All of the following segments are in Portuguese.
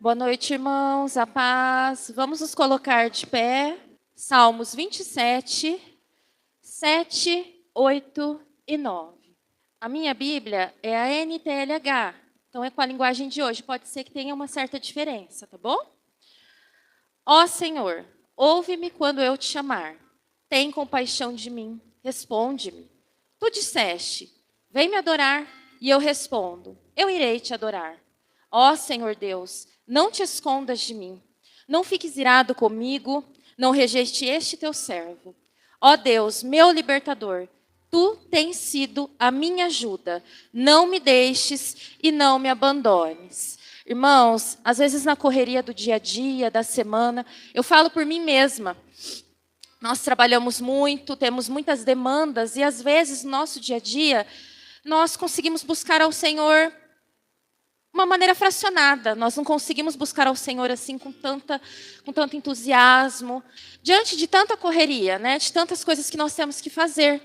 Boa noite, irmãos, a paz. Vamos nos colocar de pé. Salmos 27, 7, 8 e 9. A minha Bíblia é a NTLH, então é com a linguagem de hoje. Pode ser que tenha uma certa diferença, tá bom? Ó Senhor, ouve-me quando eu te chamar. Tem compaixão de mim, responde-me. Tu disseste, vem me adorar, e eu respondo, eu irei te adorar. Ó Senhor Deus, não te escondas de mim. Não fiques irado comigo, não rejeite este teu servo. Ó Deus, meu libertador, tu tens sido a minha ajuda. Não me deixes e não me abandones. Irmãos, às vezes na correria do dia a dia, da semana, eu falo por mim mesma. Nós trabalhamos muito, temos muitas demandas e às vezes no nosso dia a dia, nós conseguimos buscar ao Senhor uma maneira fracionada. Nós não conseguimos buscar ao Senhor assim com tanto entusiasmo, diante de tanta correria, né? De tantas coisas que nós temos que fazer.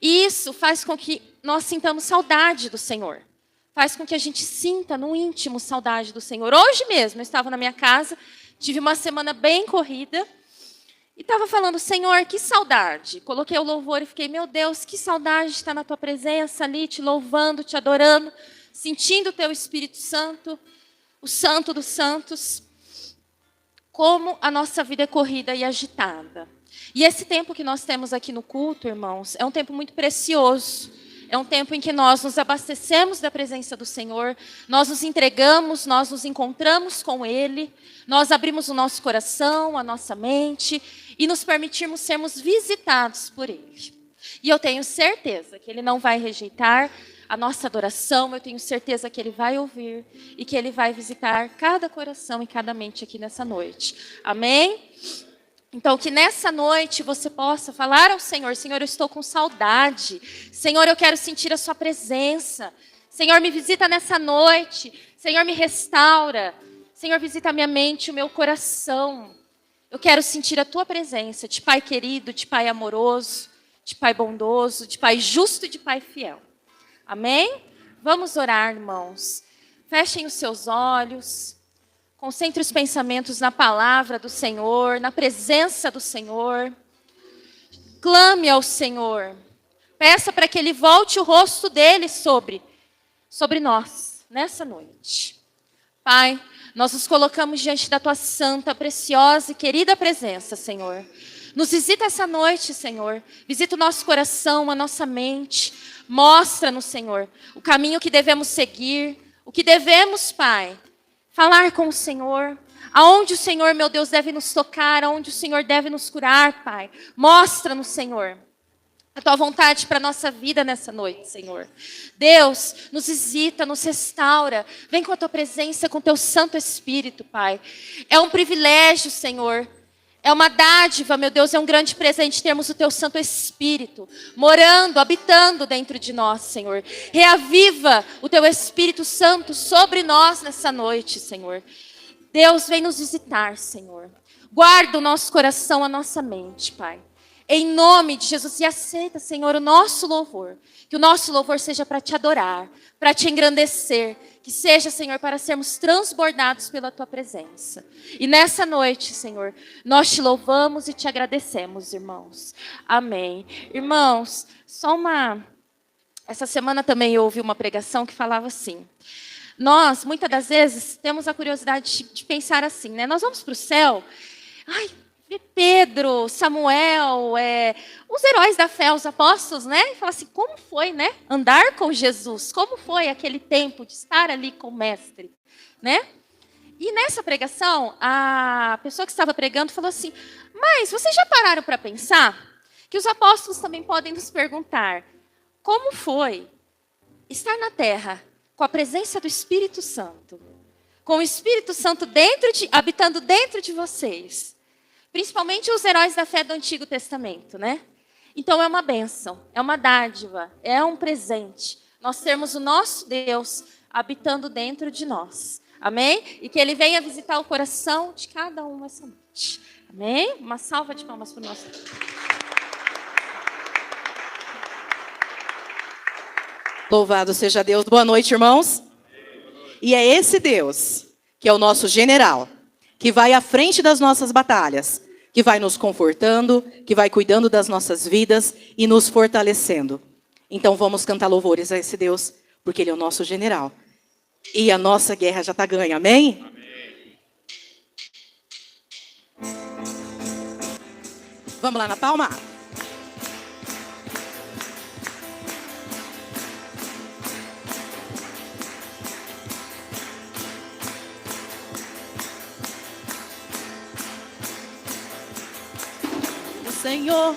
E isso faz com que nós sintamos saudade do Senhor. Faz com que a gente sinta no íntimo saudade do Senhor. Hoje mesmo, eu estava na minha casa, tive uma semana bem corrida, e estava falando, Senhor, que saudade. Coloquei o louvor e fiquei, meu Deus, que saudade de estar na tua presença ali, te louvando, te adorando, sentindo o teu Espírito Santo, o Santo dos Santos. Como a nossa vida é corrida e agitada. E esse tempo que nós temos aqui no culto, irmãos, é um tempo muito precioso. É um tempo em que nós nos abastecemos da presença do Senhor, nós nos entregamos, nós nos encontramos com Ele, nós abrimos o nosso coração, a nossa mente e nos permitirmos sermos visitados por Ele. E eu tenho certeza que Ele não vai rejeitar a nossa adoração, eu tenho certeza que Ele vai ouvir e que Ele vai visitar cada coração e cada mente aqui nessa noite. Amém? Então, que nessa noite você possa falar ao Senhor, Senhor, eu estou com saudade. Senhor, eu quero sentir a sua presença. Senhor, me visita nessa noite. Senhor, me restaura. Senhor, visita a minha mente, o meu coração. Eu quero sentir a tua presença, de Pai querido, de Pai amoroso, de Pai bondoso, de Pai justo e de Pai fiel. Amém? Vamos orar, irmãos. Fechem os seus olhos. Concentre os pensamentos na palavra do Senhor, na presença do Senhor. Clame ao Senhor. Peça para que Ele volte o rosto dEle sobre nós, nessa noite. Pai, nós nos colocamos diante da Tua santa, preciosa e querida presença, Senhor. Nos visita essa noite, Senhor. Visita o nosso coração, a nossa mente. Mostra-nos, Senhor, o caminho que devemos seguir, o que devemos, Pai, falar com o Senhor, aonde o Senhor, meu Deus, deve nos tocar, aonde o Senhor deve nos curar, Pai. Mostra-nos, Senhor, a Tua vontade para a nossa vida nessa noite, Senhor. Deus, nos visita, nos restaura. Vem com a Tua presença, com o Teu Santo Espírito, Pai. É um privilégio, Senhor. É uma dádiva, meu Deus, é um grande presente termos o Teu Santo Espírito morando, habitando dentro de nós, Senhor. Reaviva o Teu Espírito Santo sobre nós nessa noite, Senhor. Deus, vem nos visitar, Senhor. Guarda o nosso coração, a nossa mente, Pai. Em nome de Jesus, e aceita, Senhor, o nosso louvor. Que o nosso louvor seja para Te adorar, para Te engrandecer. Que seja, Senhor, para sermos transbordados pela Tua presença. E nessa noite, Senhor, nós Te louvamos e Te agradecemos, irmãos. Amém. Irmãos, essa semana também eu ouvi uma pregação que falava assim. Nós, muitas das vezes, temos a curiosidade de pensar assim, né? Nós vamos para o céu, Pedro, Samuel, os heróis da fé, os apóstolos, né? E fala assim, como foi, né? Andar com Jesus, como foi aquele tempo de estar ali com o mestre, né? E nessa pregação, a pessoa que estava pregando falou assim, mas vocês já pararam para pensar que os apóstolos também podem nos perguntar, como foi estar na terra com a presença do Espírito Santo, com o Espírito Santo habitando dentro de vocês? Principalmente os heróis da fé do Antigo Testamento, né? Então é uma bênção, é uma dádiva, é um presente. Nós termos o nosso Deus habitando dentro de nós. Amém? E que Ele venha visitar o coração de cada um essa noite. Amém? Uma salva de palmas para o nosso Deus. Louvado seja Deus. Boa noite, irmãos. E é esse Deus que é o nosso general, que vai à frente das nossas batalhas, que vai nos confortando, que vai cuidando das nossas vidas e nos fortalecendo. Então vamos cantar louvores a esse Deus, porque Ele é o nosso general. E a nossa guerra já está ganha, amém? Vamos lá na palma? Senhor,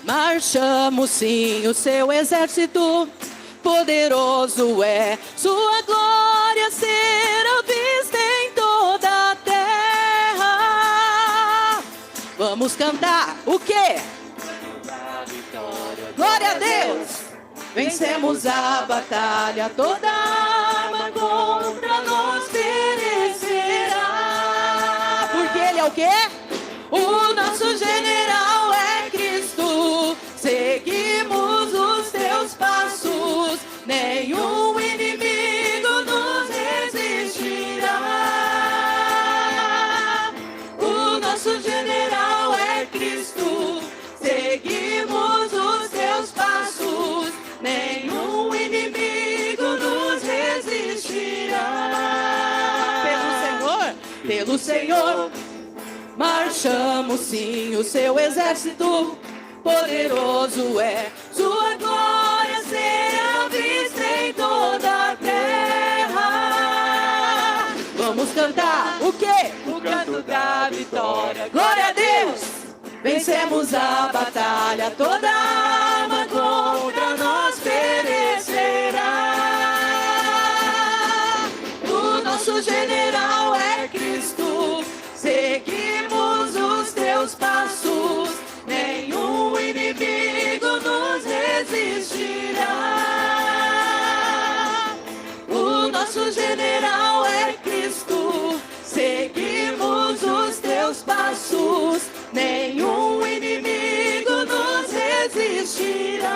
marchamos sim, o seu exército poderoso é, sua glória será vista em toda a terra. Vamos cantar o quê? Glória a Deus! Vencemos a batalha, toda arma contra nós perecerá. Porque Ele é o quê? O nosso general é Cristo, seguimos os teus passos, nenhum inimigo nos resistirá. O nosso general é Cristo, seguimos os teus passos, nenhum inimigo nos resistirá. Pelo Senhor, marchamos sim, o seu exército poderoso é, sua glória será vista em toda a terra. Vamos cantar o quê? O canto da vitória. Glória a Deus! Vencemos a batalha, toda arma contra nós perecerá. O nosso general é Cristo, seguimos os teus passos, nenhum inimigo nos resistirá. O nosso general é Cristo, seguimos os teus passos, nenhum inimigo nos resistirá.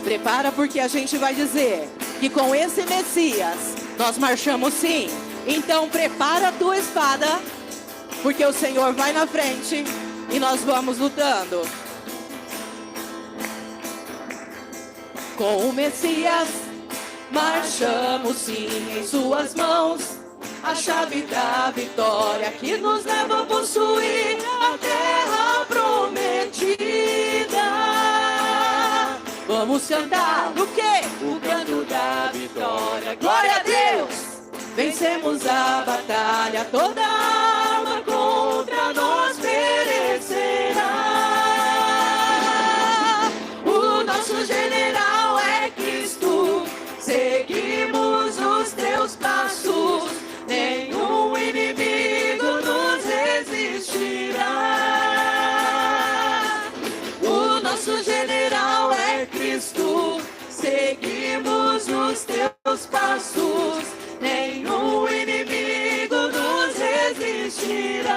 Prepara, porque a gente vai dizer que com esse Messias nós marchamos sim. Então prepara a tua espada, porque o Senhor vai na frente e nós vamos lutando. Com o Messias marchamos sim, em suas mãos a chave da vitória que nos leva a possuir a terra prometida. Vamos cantar o quê? O canto da vitória. Glória a Deus! Vencemos a batalha, toda arma contra nós perecerá. O nosso general é Cristo, seguimos os teus passos, nenhum inimigo nos resistirá. O nosso general é Cristo, seguimos os teus passos, nenhum inimigo nos resistirá.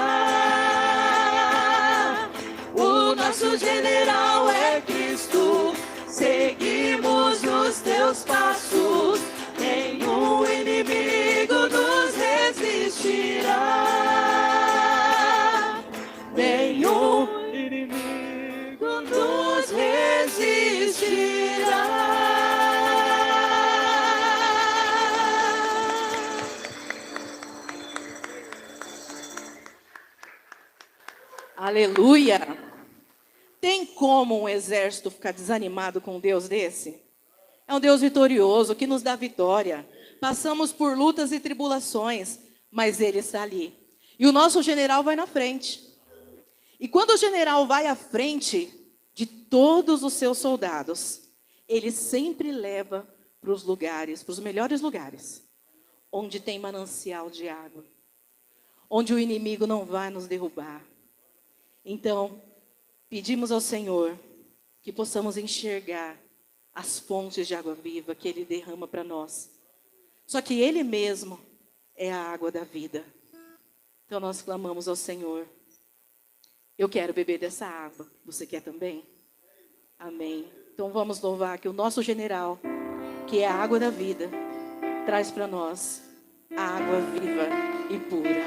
O nosso general é Cristo, seguimos os teus passos, nenhum inimigo nos resistirá. Nenhum inimigo nos resistirá. Aleluia! Tem como um exército ficar desanimado com um Deus desse? É um Deus vitorioso que nos dá vitória. Passamos por lutas e tribulações, mas Ele está ali. E o nosso general vai na frente. E quando o general vai à frente de todos os seus soldados, ele sempre leva para os lugares, para os melhores lugares, onde tem manancial de água, onde o inimigo não vai nos derrubar. Então, pedimos ao Senhor que possamos enxergar as fontes de água viva que Ele derrama para nós. Só que Ele mesmo é a água da vida. Então nós clamamos ao Senhor. Eu quero beber dessa água. Você quer também? Amém. Então vamos louvar que o nosso general, que é a água da vida, traz para nós a água viva e pura.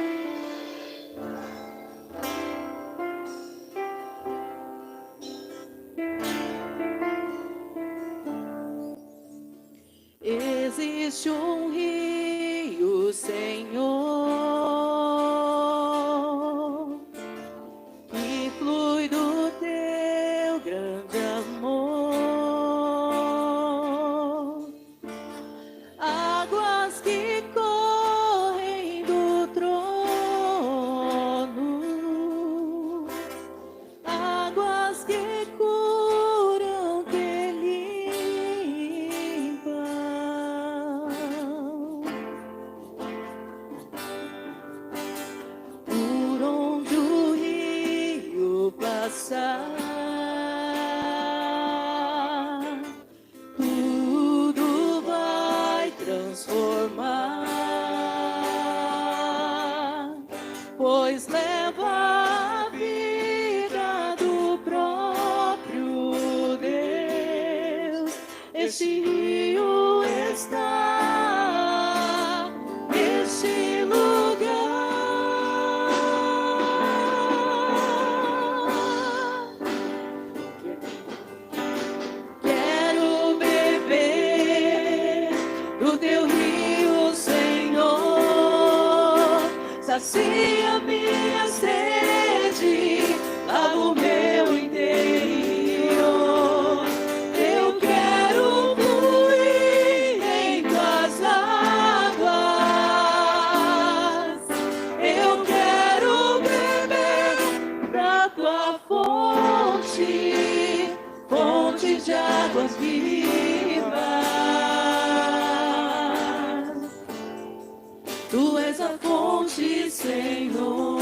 Existe um rio, Senhor, que flui do teu grande amor. Águas que correm do trono, águas que curam, que limpam. Por onde o rio passar, tudo vai transformar, pois leva a vida do próprio Deus. Este rio está neste lugar. Quero beber do teu rio, Senhor. Sacia minha sede, lava o meu interior. Eu quero fluir em tuas águas. Eu quero beber da tua fonte, fonte de águas vivas. Tu és a fonte, Senhor.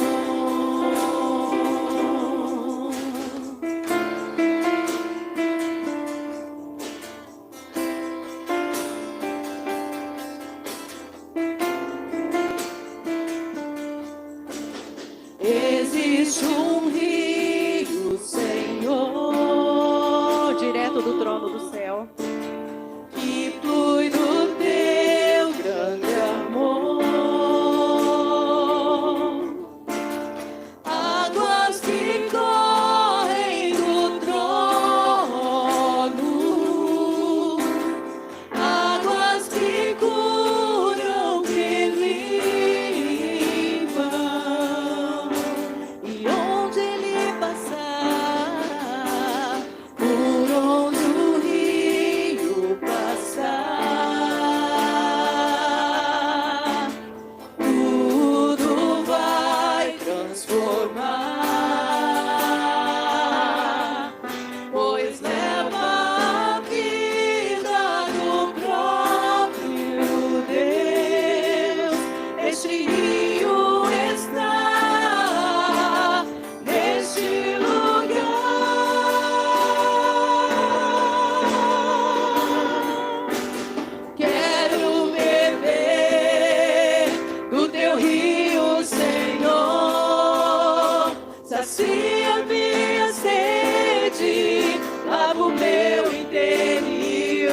Existe um rio, Senhor, direto do trono do céu, que flui do teu grande amor. Águas que correm do trono, águas que curam, que limpam. E onde ele passar, por onde o rio passar, tudo vai transformar, pois leva a vida do próprio Deus. Este rio está neste lugar. Quero beber do teu rio, Senhor. Sacia minha sede, lava o meu interior.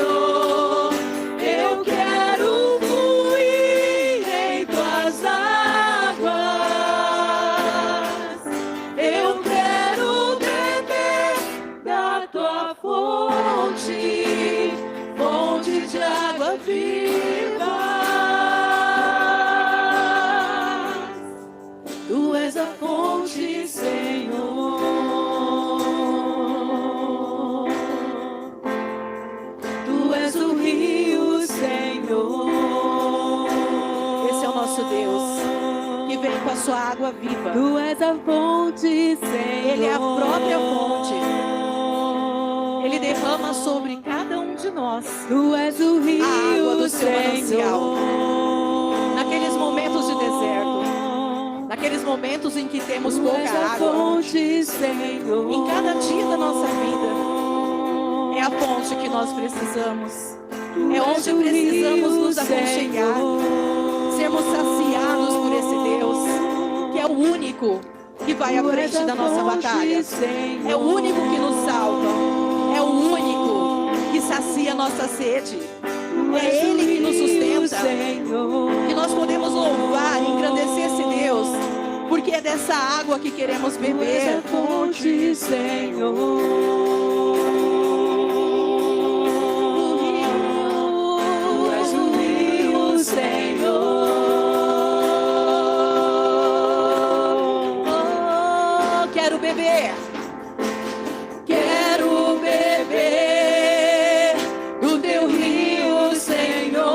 Eu quero fluir em tuas águas. Eu quero beber da tua fonte, fonte de água viva. Tu és a fonte, Senhor. Tu és o rio, Senhor. Esse é o nosso Deus, que vem com a sua água viva. Tu és a fonte, Senhor. Ele é a própria fonte. Ele derrama sobre cada um de nós Tu és o rio, a água do seu manancial. Senhor. Naqueles momentos de deserto, naqueles momentos em que temos Tu pouca és a água, fonte, Senhor. em cada dia da nossa vida, é a fonte que nós precisamos. É onde precisamos nos aconchegar, sermos saciados por esse Deus, que é o único que vai à frente da nossa batalha. É o único que nos salva. É o único que sacia nossa sede. É Ele que nos sustenta. Senhor. Que nós podemos louvar, engrandecer esse Deus, porque é dessa água que queremos Tu és beber. a fonte, Senhor. Tu és o rio, Senhor. Oh, quero beber. Quero beber do teu rio, Senhor.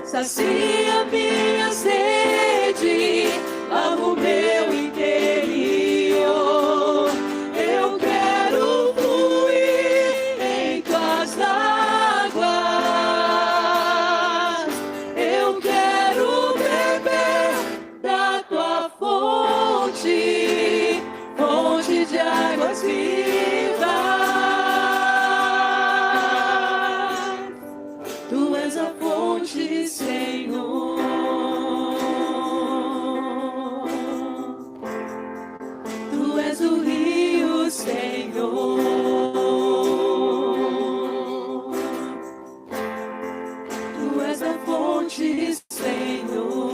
Sacia minha sede, lava o meu interior. Eu quero fluir em tuas águas. Eu quero beber da tua fonte, fonte de águas vivas. Tu és a fonte, Senhor. Tu és o rio, Senhor. Tu és a fonte, Senhor.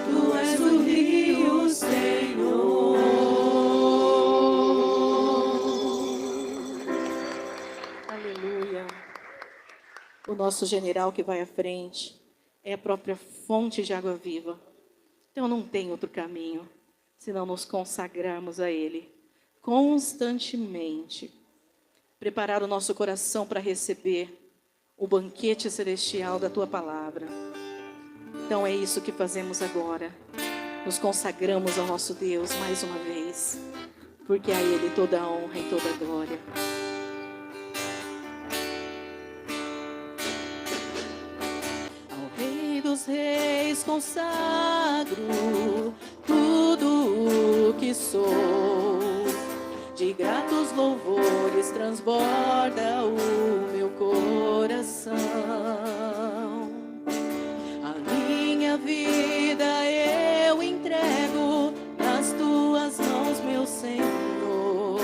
Tu és o rio, Senhor. Aleluia. O nosso general que vai à frente é a própria fonte de água viva. Então não tem outro caminho, senão nos consagrarmos a Ele constantemente. Preparar o nosso coração para receber o banquete celestial da Tua Palavra. Então é isso que fazemos agora. Nos consagramos ao nosso Deus mais uma vez, porque a Ele toda a honra e toda a glória. Ao Rei dos Reis consagro tudo o que sou. De gratos louvores transborda o meu coração. A minha vida eu entrego nas tuas mãos, meu Senhor,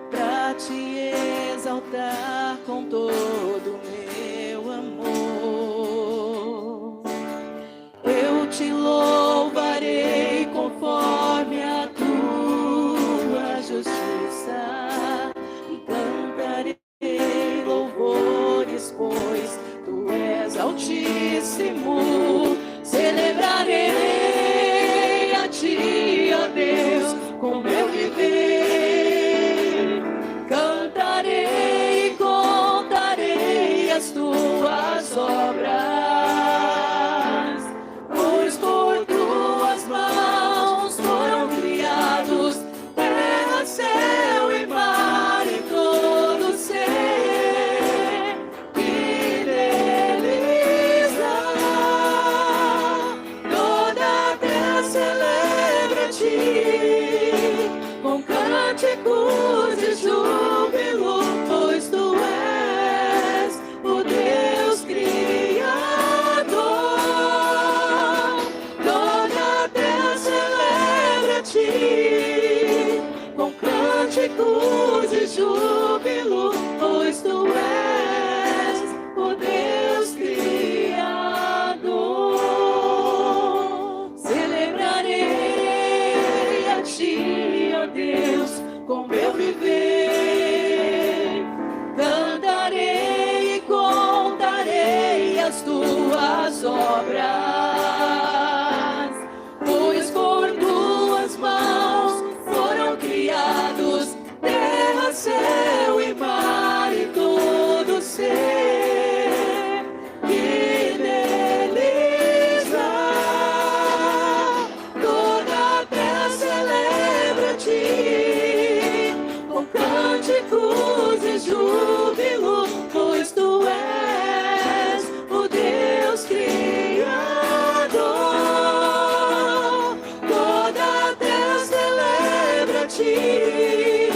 para te exaltar com todo o meu amor. Eu te louvarei conforme a tua justiça e cantarei louvores, pois tu és altíssimo. Celebrarei a ti, ó Deus, com meu viver. Cantarei e contarei as tuas obras, pois por tuas mãos foram criados terra, céu e mar e todo ser que neles há. Toda a terra celebra a ti com cânticos de júbilo, pois tu és o Deus Criador. Toda a terra celebra a ti com cânticos de júbilo, pois tu és o Deus Criador. Celebrarei a ti, ó Deus, com meu viver. Cantarei e contarei as tuas obras, pois por tuas mãos foram criados terra, céu e mar e todo ser que neles há. Toda a terra celebra a ti com cânticos de júbilo, pois tu és o Deus Criador. Toda a terra celebra a ti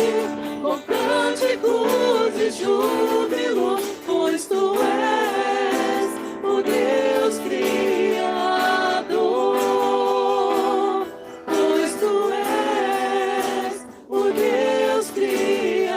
com cânticos de júbilo, pois tu és o Deus Criador. Pois tu és o Deus Criador.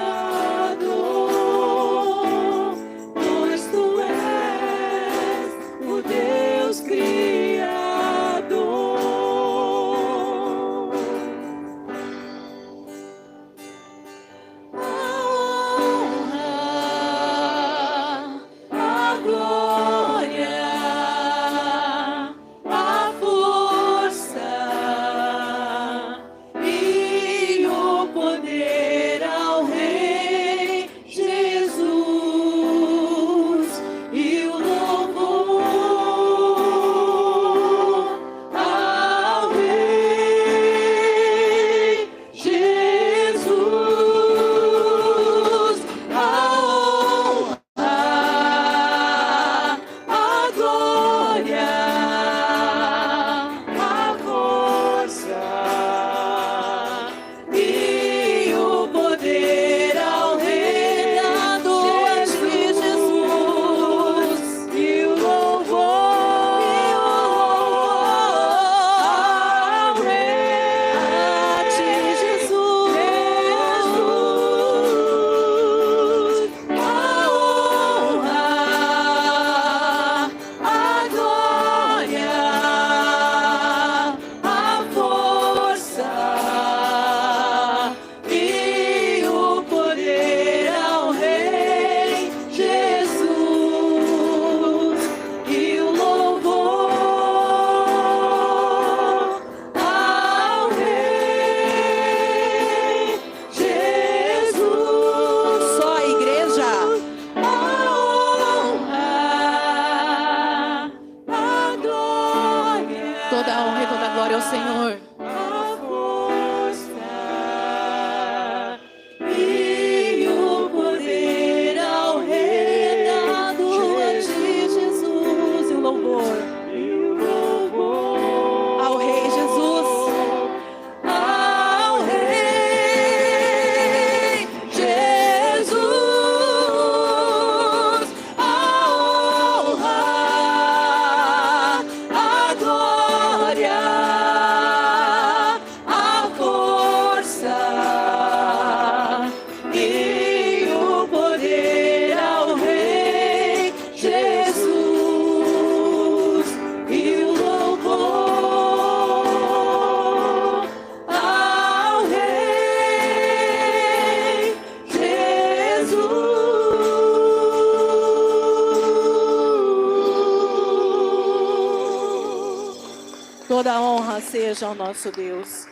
trazer ao Rei Jesus e o louvor ao Rei Jesus. Toda honra seja ao nosso Deus,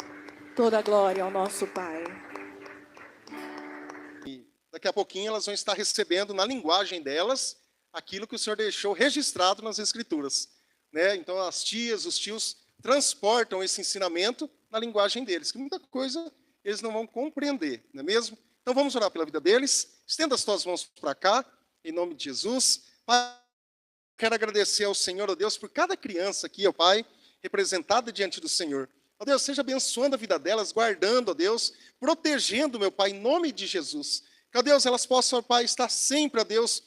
toda glória ao nosso Pai. Daqui a pouquinho elas vão estar recebendo na linguagem delas aquilo que o Senhor deixou registrado nas Escrituras, né? Então as tias, os tios transportam esse ensinamento na linguagem deles, que muita coisa eles não vão compreender, não é mesmo? Então vamos orar pela vida deles. Estenda as tuas mãos para cá, em nome de Jesus. Pai, quero agradecer ao Senhor, ó Deus, por cada criança aqui, ó Pai, representada diante do Senhor. Ó Deus, seja abençoando a vida delas, guardando, ó Deus, protegendo, meu Pai, em nome de Jesus. Que, ó Deus, elas possam, ó Pai, estar sempre, ó Deus,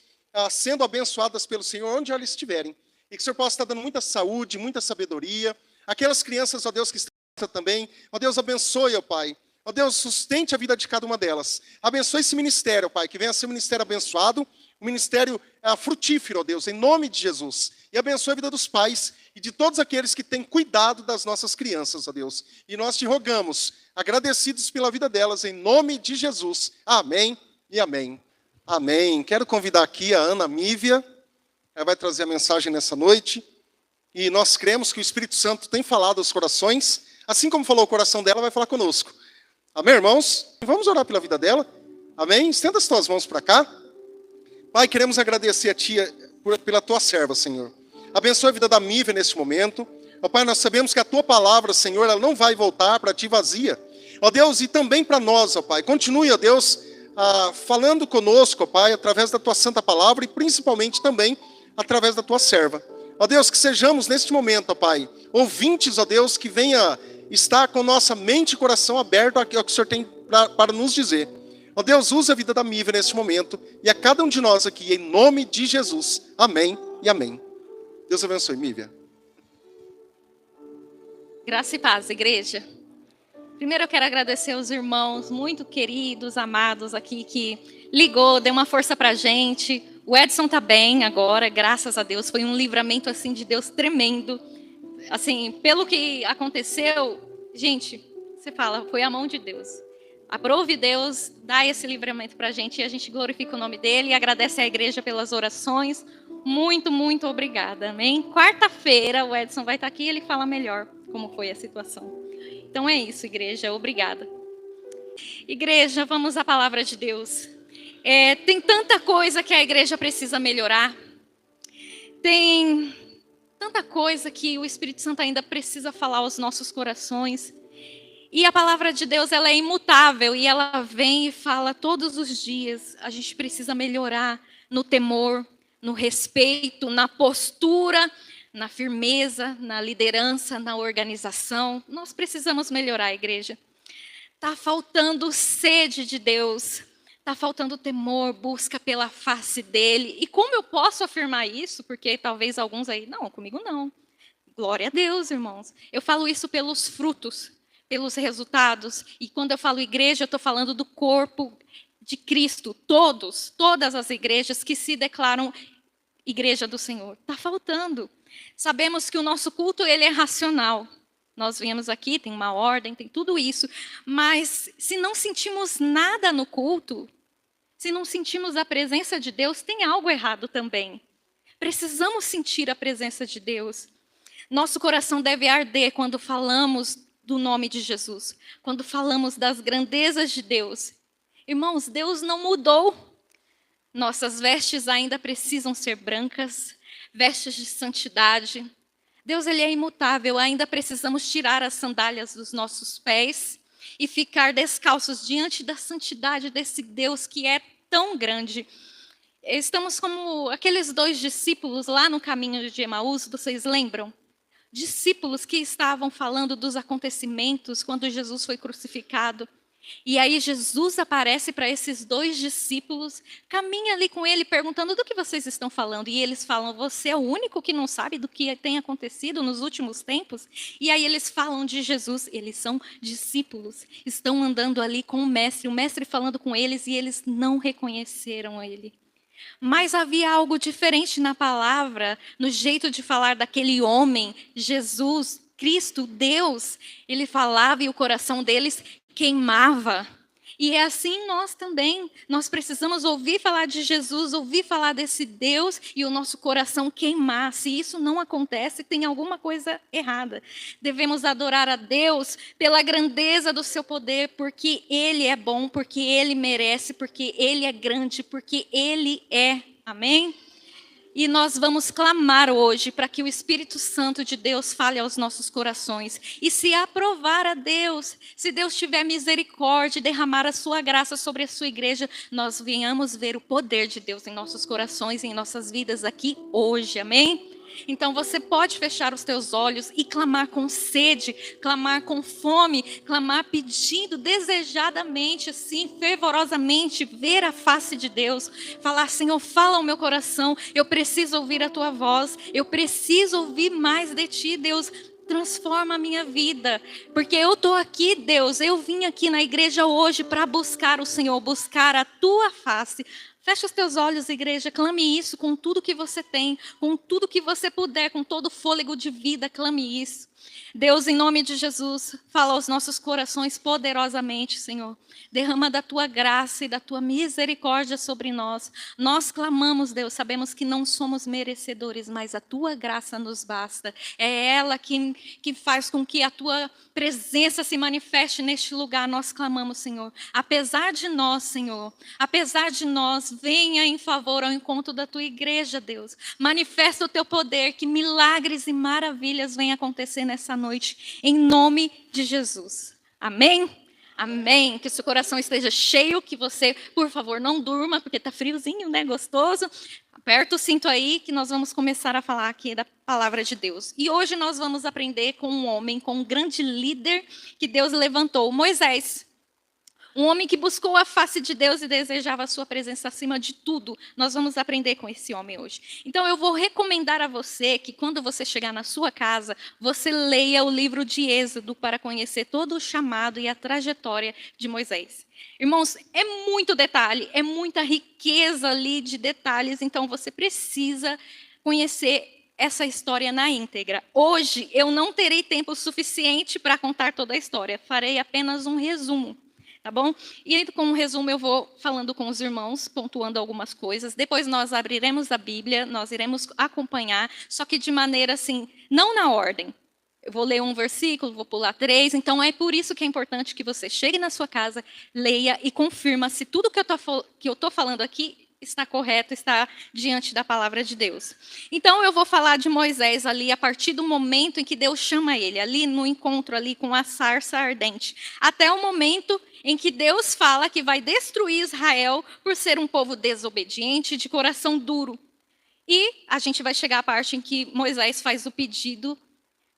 sendo abençoadas pelo Senhor, onde elas estiverem. E que o Senhor possa estar dando muita saúde, muita sabedoria. Aquelas crianças, ó Deus, que estão também, ó Deus, abençoe, ó Pai. Ó Deus, sustente a vida de cada uma delas. Abençoe esse ministério, ó Pai, que venha a ser um ministério abençoado, um ministério frutífero, ó Deus, em nome de Jesus. E abençoe a vida dos pais e de todos aqueles que têm cuidado das nossas crianças, ó Deus. E nós te rogamos, agradecidos pela vida delas, em nome de Jesus. Amém e amém. Amém. Quero convidar aqui a Ana Mívia. Ela vai trazer a mensagem nessa noite. E nós cremos que o Espírito Santo tem falado aos corações. Assim como falou o coração dela, vai falar conosco. Amém, irmãos? Vamos orar pela vida dela. Amém? Estenda as tuas mãos para cá. Pai, queremos agradecer a Ti pela Tua serva, Senhor. Abençoe a vida da Mívia neste momento. Ó Pai, nós sabemos que a Tua palavra, Senhor, ela não vai voltar para Ti vazia. Ó Deus, e também para nós, ó Pai. Continue, ó Deus, falando conosco, ó Pai, através da Tua santa palavra e principalmente também através da Tua serva. Ó Deus, que sejamos neste momento, ó Pai, ouvintes, ó Deus, que venha estar com nossa mente e coração aberto ao que o Senhor tem para nos dizer. Ó Deus, use a vida da Mívia neste momento e a cada um de nós aqui, em nome de Jesus. Amém e amém. Deus abençoe, Mívia. Graça e paz, igreja. Primeiro eu quero agradecer aos irmãos muito queridos, amados aqui, que ligou, deu uma força pra gente. O Edson tá bem agora, graças a Deus. Foi um livramento, assim, de Deus tremendo. Assim, pelo que aconteceu, gente, você fala, foi a mão de Deus. Aprove Deus, dá esse livramento pra gente e a gente glorifica o nome dele e agradece à igreja pelas orações. Muito, muito obrigada, amém? Quarta-feira o Edson vai estar aqui e ele fala melhor como foi a situação. Então é isso, igreja, obrigada. Igreja, vamos à palavra de Deus. Tem tanta coisa que a igreja precisa melhorar. Tem tanta coisa que o Espírito Santo ainda precisa falar aos nossos corações. E a palavra de Deus, ela é imutável e ela vem e fala todos os dias. A gente precisa melhorar no temor, no respeito, na postura, na firmeza, na liderança, na organização. Nós precisamos melhorar, igreja. Está faltando sede de Deus, está faltando temor, busca pela face dele. E como eu posso afirmar isso? Porque talvez alguns aí, não, comigo não. Glória a Deus, irmãos. Eu falo isso pelos frutos, pelos resultados. E quando eu falo igreja, eu estou falando do corpo de Cristo. Todas as igrejas que se declaram igreja do Senhor. Está faltando. Sabemos que o nosso culto ele é racional. Nós viemos aqui, tem uma ordem, tem tudo isso. Mas se não sentimos nada no culto, se não sentimos a presença de Deus, tem algo errado também. Precisamos sentir a presença de Deus. Nosso coração deve arder quando falamos do nome de Jesus, quando falamos das grandezas de Deus. Irmãos, Deus não mudou. Nossas vestes ainda precisam ser brancas, vestes de santidade. Deus ele é imutável, ainda precisamos tirar as sandálias dos nossos pés e ficar descalços diante da santidade desse Deus que é tão grande. Estamos como aqueles 2 discípulos lá no caminho de Emaús, vocês lembram? Discípulos que estavam falando dos acontecimentos quando Jesus foi crucificado. E aí Jesus aparece para esses 2 discípulos, caminha ali com ele perguntando do que vocês estão falando. E eles falam, você é o único que não sabe do que tem acontecido nos últimos tempos? E aí eles falam de Jesus, eles são discípulos, estão andando ali com o mestre falando com eles e eles não reconheceram ele. Mas havia algo diferente na palavra, no jeito de falar daquele homem, Jesus, Cristo, Deus. Ele falava e o coração deles queimava. E é assim nós também. Nós precisamos ouvir falar de Jesus, ouvir falar desse Deus e o nosso coração queimar. Se isso não acontece, tem alguma coisa errada. Devemos adorar a Deus pela grandeza do seu poder, porque Ele é bom, porque Ele merece, porque Ele é grande, porque Ele é. Amém? E nós vamos clamar hoje para que o Espírito Santo de Deus fale aos nossos corações. E se aprovar a Deus, se Deus tiver misericórdia e derramar a sua graça sobre a sua igreja, nós venhamos ver o poder de Deus em nossos corações e em nossas vidas aqui hoje. Amém? Então você pode fechar os teus olhos e clamar com sede, clamar com fome, clamar pedindo desejadamente, assim, fervorosamente, ver a face de Deus. Falar, Senhor, fala ao meu coração, eu preciso ouvir a tua voz, eu preciso ouvir mais de ti, Deus. Transforma a minha vida, porque eu estou aqui, Deus, eu vim aqui na igreja hoje para buscar o Senhor, buscar a tua face. Fecha os teus olhos, igreja, clame isso com tudo que você tem, com tudo que você puder, com todo o fôlego de vida, clame isso. Deus, em nome de Jesus, fala aos nossos corações poderosamente, Senhor. Derrama da tua graça e da tua misericórdia sobre nós. Nós clamamos, Deus, sabemos que não somos merecedores, mas a tua graça nos basta. É ela que faz com que a tua presença se manifeste neste lugar. Nós clamamos, Senhor. Apesar de nós, Senhor, apesar de nós, venha em favor ao encontro da tua igreja, Deus. Manifesta o teu poder, que milagres e maravilhas venham acontecer nessa noite, em nome de Jesus. Amém? Amém. Que seu coração esteja cheio, que você, por favor, não durma, porque está friozinho, né? Gostoso. Aperta o cinto aí, que nós vamos começar a falar aqui da palavra de Deus. E hoje nós vamos aprender com um homem, com um grande líder que Deus levantou, Moisés. Um homem que buscou a face de Deus e desejava a sua presença acima de tudo. Nós vamos aprender com esse homem hoje. Então eu vou recomendar a você que quando você chegar na sua casa, você leia o livro de Êxodo para conhecer todo o chamado e a trajetória de Moisés. Irmãos, é muito detalhe, é muita riqueza ali de detalhes, então você precisa conhecer essa história na íntegra. Hoje eu não terei tempo suficiente para contar toda a história, farei apenas um resumo. Tá bom? E com um resumo eu vou falando com os irmãos, pontuando algumas coisas. Depois nós abriremos a Bíblia, nós iremos acompanhar, só que de maneira assim, não na ordem. Eu vou ler um versículo, vou pular 3. Então é por isso que é importante que você chegue na sua casa, leia e confirma se tudo que eu estou falando aqui está correto, está diante da palavra de Deus. Então eu vou falar de Moisés ali a partir do momento em que Deus chama ele, ali no encontro ali com a sarça ardente, até o momento em que Deus fala que vai destruir Israel por ser um povo desobediente, de coração duro. E a gente vai chegar à parte em que Moisés faz o pedido,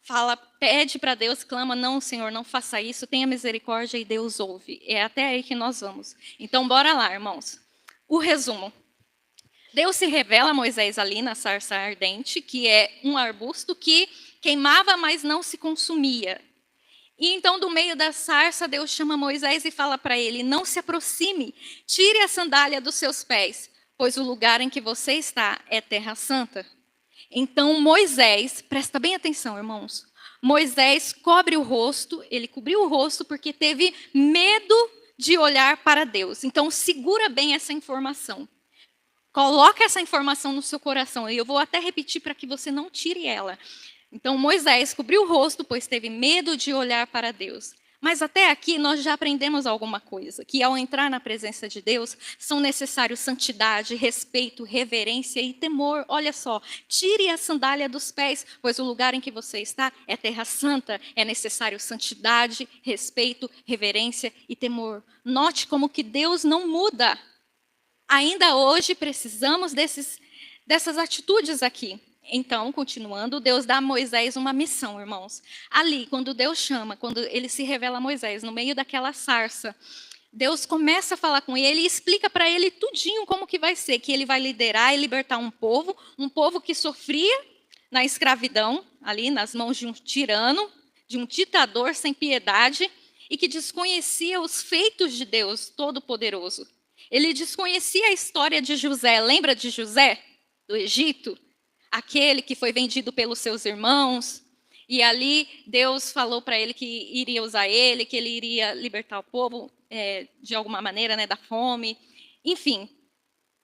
fala, pede para Deus, clama, não, Senhor, não faça isso, tenha misericórdia, e Deus ouve. É até aí que nós vamos. Então, bora lá, irmãos. O resumo. Deus se revela a Moisés ali na sarça ardente, que é um arbusto que queimava, mas não se consumia. E então, do meio da sarça, Deus chama Moisés e fala para ele, não se aproxime, tire a sandália dos seus pés, pois o lugar em que você está é terra santa. Então, Moisés, presta bem atenção, irmãos, Moisés cobre o rosto, ele cobriu o rosto porque teve medo de olhar para Deus. Então, segura bem essa informação. Coloca essa informação no seu coração. E eu vou até repetir para que você não tire ela. Então, Moisés cobriu o rosto, pois teve medo de olhar para Deus. Mas até aqui nós já aprendemos alguma coisa, que ao entrar na presença de Deus, são necessários santidade, respeito, reverência e temor. Olha só, tire a sandália dos pés, pois o lugar em que você está é terra santa. É necessário santidade, respeito, reverência e temor. Note como que Deus não muda. Ainda hoje precisamos dessas atitudes aqui. Então, continuando, Deus dá a Moisés uma missão, irmãos. Ali, quando Deus chama, quando ele se revela a Moisés, no meio daquela sarça, Deus começa a falar com ele e explica para ele tudinho como que vai ser, que ele vai liderar e libertar um povo que sofria na escravidão, ali nas mãos de um tirano, de um ditador sem piedade, e que desconhecia os feitos de Deus Todo-Poderoso. Ele desconhecia a história de José. Lembra de José, do Egito? Aquele que foi vendido pelos seus irmãos. E ali Deus falou para ele que iria usar ele, que ele iria libertar o povo de alguma maneira, né, da fome. Enfim,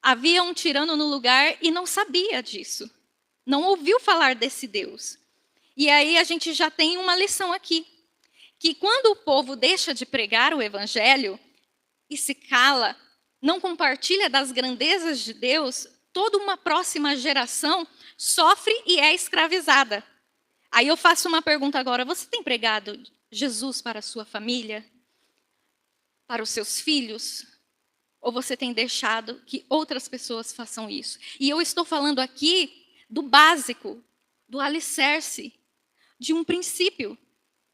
havia um tirano no lugar e não sabia disso. Não ouviu falar desse Deus. E aí a gente já tem uma lição aqui. Que quando o povo deixa de pregar o evangelho e se cala, não compartilha das grandezas de Deus, toda uma próxima geração sofre e é escravizada. Aí eu faço uma pergunta agora: você tem pregado Jesus para a sua família? Para os seus filhos? Ou você tem deixado que outras pessoas façam isso? E eu estou falando aqui do básico, do alicerce, de um princípio.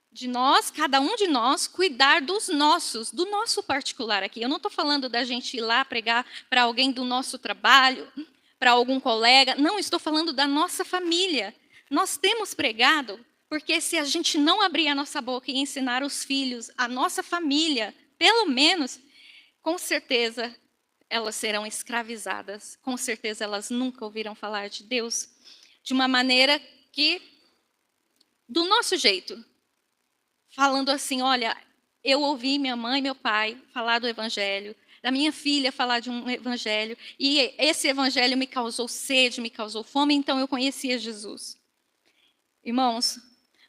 De nós, cada um de nós, cuidar dos nossos, do nosso particular aqui. Eu não estou falando da gente ir lá pregar para alguém do nosso trabalho, para algum colega. Não, estou falando da nossa família. Nós temos pregado, porque se a gente não abrir a nossa boca e ensinar os filhos, a nossa família, pelo menos, com certeza elas serão escravizadas. Com certeza elas nunca ouviram falar de Deus de uma maneira que, do nosso jeito, falando assim: olha, eu ouvi minha mãe e meu pai falar do evangelho, da minha filha falar de um evangelho, e esse evangelho me causou sede, me causou fome, então eu conhecia Jesus. Irmãos,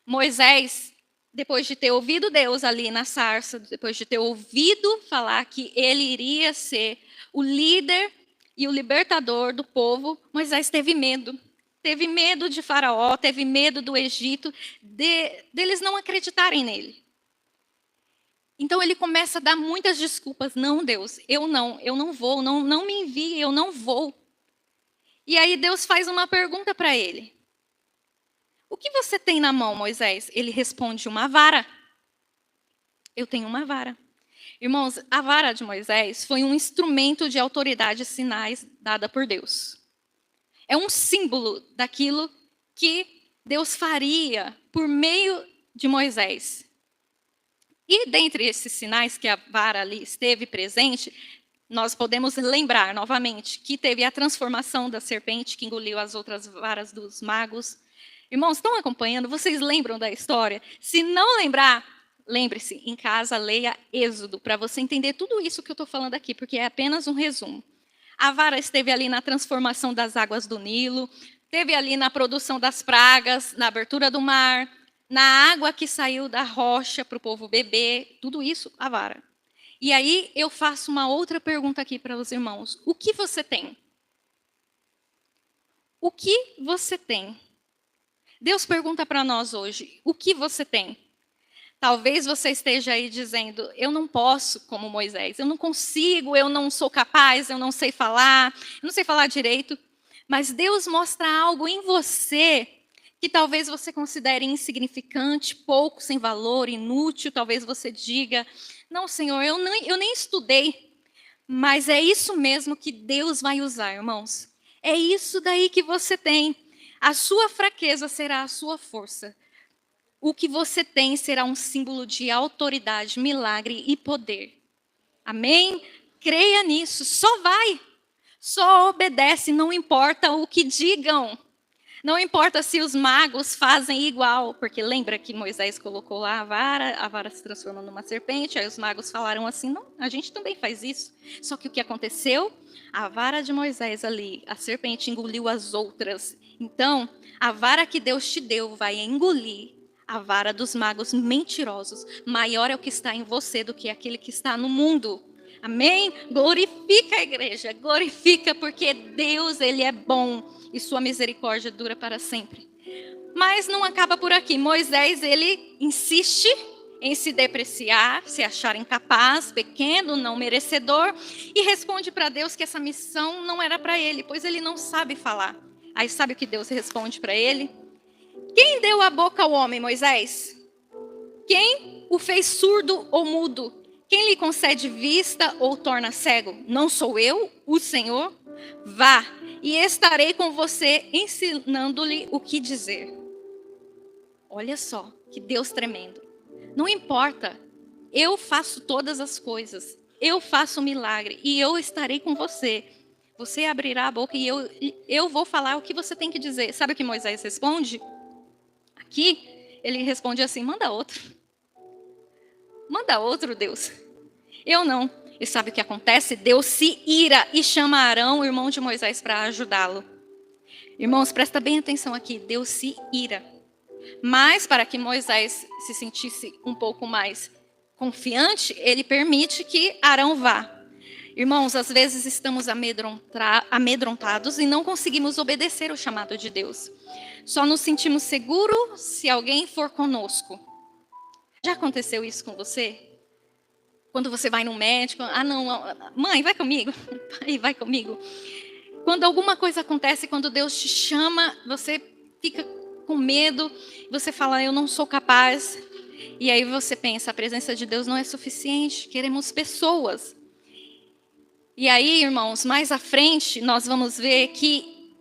Moisés, depois de ter ouvido Deus ali na sarça, depois de ter ouvido falar que ele iria ser o líder e o libertador do povo, Moisés teve medo. Teve medo de Faraó, teve medo do Egito, deles não acreditarem nele. Então ele começa a dar muitas desculpas. Não, Deus, eu não vou, não me envie, eu não vou. E aí Deus faz uma pergunta para ele. O que você tem na mão, Moisés? Ele responde: uma vara. Eu tenho uma vara. Irmãos, a vara de Moisés foi um instrumento de autoridade e sinais dada por Deus. É um símbolo daquilo que Deus faria por meio de Moisés. E dentre esses sinais que a vara ali esteve presente, nós podemos lembrar novamente que teve a transformação da serpente que engoliu as outras varas dos magos. Irmãos, estão acompanhando? Vocês lembram da história? Se não lembrar, lembre-se, em casa leia Êxodo, para você entender tudo isso que eu estou falando aqui, porque é apenas um resumo. A vara esteve ali na transformação das águas do Nilo, esteve ali na produção das pragas, na abertura do mar, na água que saiu da rocha para o povo beber, tudo isso a vara. E aí eu faço uma outra pergunta aqui para os irmãos. O que você tem? O que você tem? Deus pergunta para nós hoje, o que você tem? Talvez você esteja aí dizendo: eu não posso como Moisés, eu não consigo, eu não sou capaz, eu não sei falar direito. Mas Deus mostra algo em você que talvez você considere insignificante, pouco, sem valor, inútil. Talvez você diga: não, Senhor, eu nem estudei. Mas é isso mesmo que Deus vai usar, irmãos. É isso daí que você tem. A sua fraqueza será a sua força. O que você tem será um símbolo de autoridade, milagre e poder. Amém? Creia nisso. Só vai. Só obedece, não importa o que digam. Não importa se os magos fazem igual. Porque lembra que Moisés colocou lá a vara se transformou numa serpente. Aí os magos falaram assim: não, a gente também faz isso. Só que o que aconteceu? A vara de Moisés ali, a serpente engoliu as outras. Então, a vara que Deus te deu vai engolir a vara dos magos mentirosos. Maior é o que está em você do que aquele que está no mundo. Amém? Glorifica a igreja, glorifica, porque Deus, Ele é bom e sua misericórdia dura para sempre. Mas não acaba por aqui. Moisés, ele insiste em se depreciar, se achar incapaz, pequeno, não merecedor, e responde para Deus que essa missão não era para ele, pois ele não sabe falar. Aí sabe o que Deus responde para ele? Quem deu a boca ao homem, Moisés? Quem o fez surdo ou mudo? Quem lhe concede vista ou torna cego? Não sou eu, o Senhor? Vá, e estarei com você, ensinando-lhe o que dizer. Olha só, que Deus tremendo. Não importa, eu faço todas as coisas. Eu faço um milagre e eu estarei com você. Você abrirá a boca e eu vou falar o que você tem que dizer. Sabe o que Moisés responde? Aqui, ele responde assim, manda outro. Manda outro, Deus. Eu não. E sabe o que acontece? Deus se ira e chama Arão, o irmão de Moisés, para ajudá-lo. Irmãos, presta bem atenção aqui. Deus se ira. Mas para que Moisés se sentisse um pouco mais confiante, ele permite que Arão vá. Irmãos, às vezes estamos amedrontados e não conseguimos obedecer o chamado de Deus. Só nos sentimos seguros se alguém for conosco. Já aconteceu isso com você? Quando você vai no médico, não, mãe, vai comigo, pai, vai comigo. Quando alguma coisa acontece, quando Deus te chama, você fica com medo, você fala, eu não sou capaz. E aí você pensa, a presença de Deus não é suficiente, queremos pessoas. E aí, irmãos, mais à frente, nós vamos ver que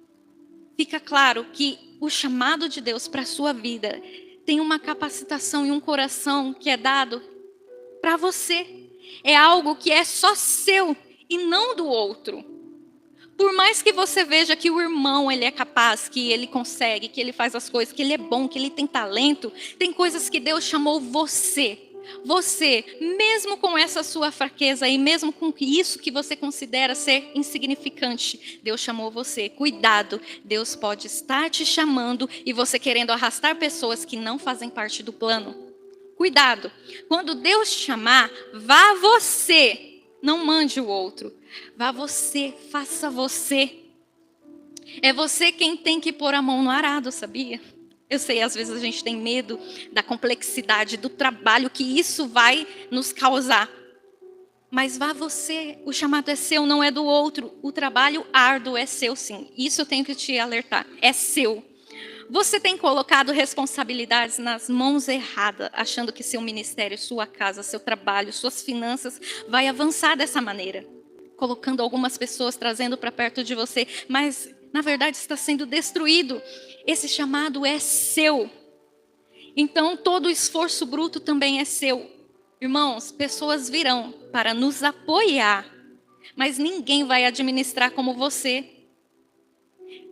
fica claro que o chamado de Deus para a sua vida tem uma capacitação e um coração que é dado para você. É algo que é só seu e não do outro. Por mais que você veja que o irmão ele é capaz, que ele consegue, que ele faz as coisas, que ele é bom, que ele tem talento, tem coisas que Deus chamou você. Você, mesmo com essa sua fraqueza e mesmo com isso que você considera ser insignificante, Deus chamou você. Cuidado, Deus pode estar te chamando e você querendo arrastar pessoas que não fazem parte do plano. Cuidado, quando Deus te chamar, vá você, não mande o outro. Vá você, faça você. É você quem tem que pôr a mão no arado, sabia? Eu sei, às vezes a gente tem medo da complexidade, do trabalho que isso vai nos causar. Mas vá você, o chamado é seu, não é do outro. O trabalho árduo é seu, sim. Isso eu tenho que te alertar, é seu. Você tem colocado responsabilidades nas mãos erradas, achando que seu ministério, sua casa, seu trabalho, suas finanças vai avançar dessa maneira. Colocando algumas pessoas, trazendo para perto de você, mas na verdade está sendo destruído. Esse chamado é seu. Então todo o esforço bruto também é seu. Irmãos, pessoas virão para nos apoiar, mas ninguém vai administrar como você.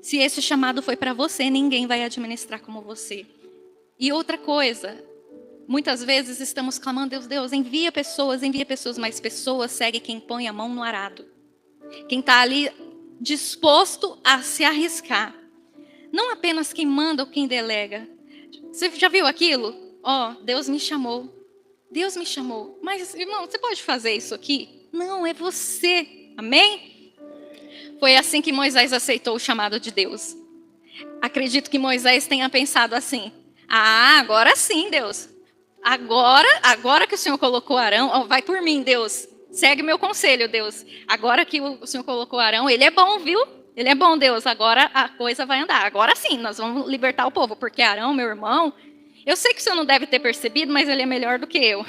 Se esse chamado foi para você, ninguém vai administrar como você. E outra coisa, muitas vezes estamos clamando, Deus, envia pessoas, mas pessoas seguem quem põe a mão no arado. Quem está ali disposto a se arriscar. Não apenas quem manda ou quem delega. Você já viu aquilo? Deus me chamou. Deus me chamou. Mas, irmão, você pode fazer isso aqui? Não, é você. Amém? Foi assim que Moisés aceitou o chamado de Deus. Acredito que Moisés tenha pensado assim, agora sim, Deus. Agora que o Senhor colocou Arão, vai por mim, Deus. Segue meu conselho, Deus. Agora que o Senhor colocou Arão, ele é bom, viu? Ele é bom, Deus. Agora a coisa vai andar. Agora sim, nós vamos libertar o povo. Porque Arão, meu irmão, eu sei que o Senhor não deve ter percebido, mas ele é melhor do que eu.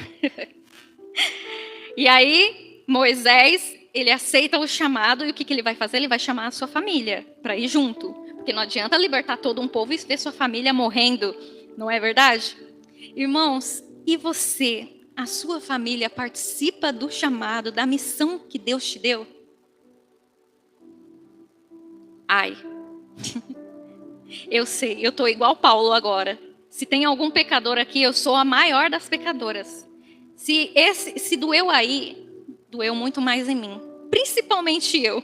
E aí, Moisés, ele aceita o chamado e o que ele vai fazer? Ele vai chamar a sua família para ir junto. Porque não adianta libertar todo um povo e ver sua família morrendo. Não é verdade? Irmãos, e você, a sua família participa do chamado, da missão que Deus te deu? Ai, eu sei, eu estou igual Paulo agora. Se tem algum pecador aqui, eu sou a maior das pecadoras. Se doeu aí, doeu muito mais em mim. Principalmente eu.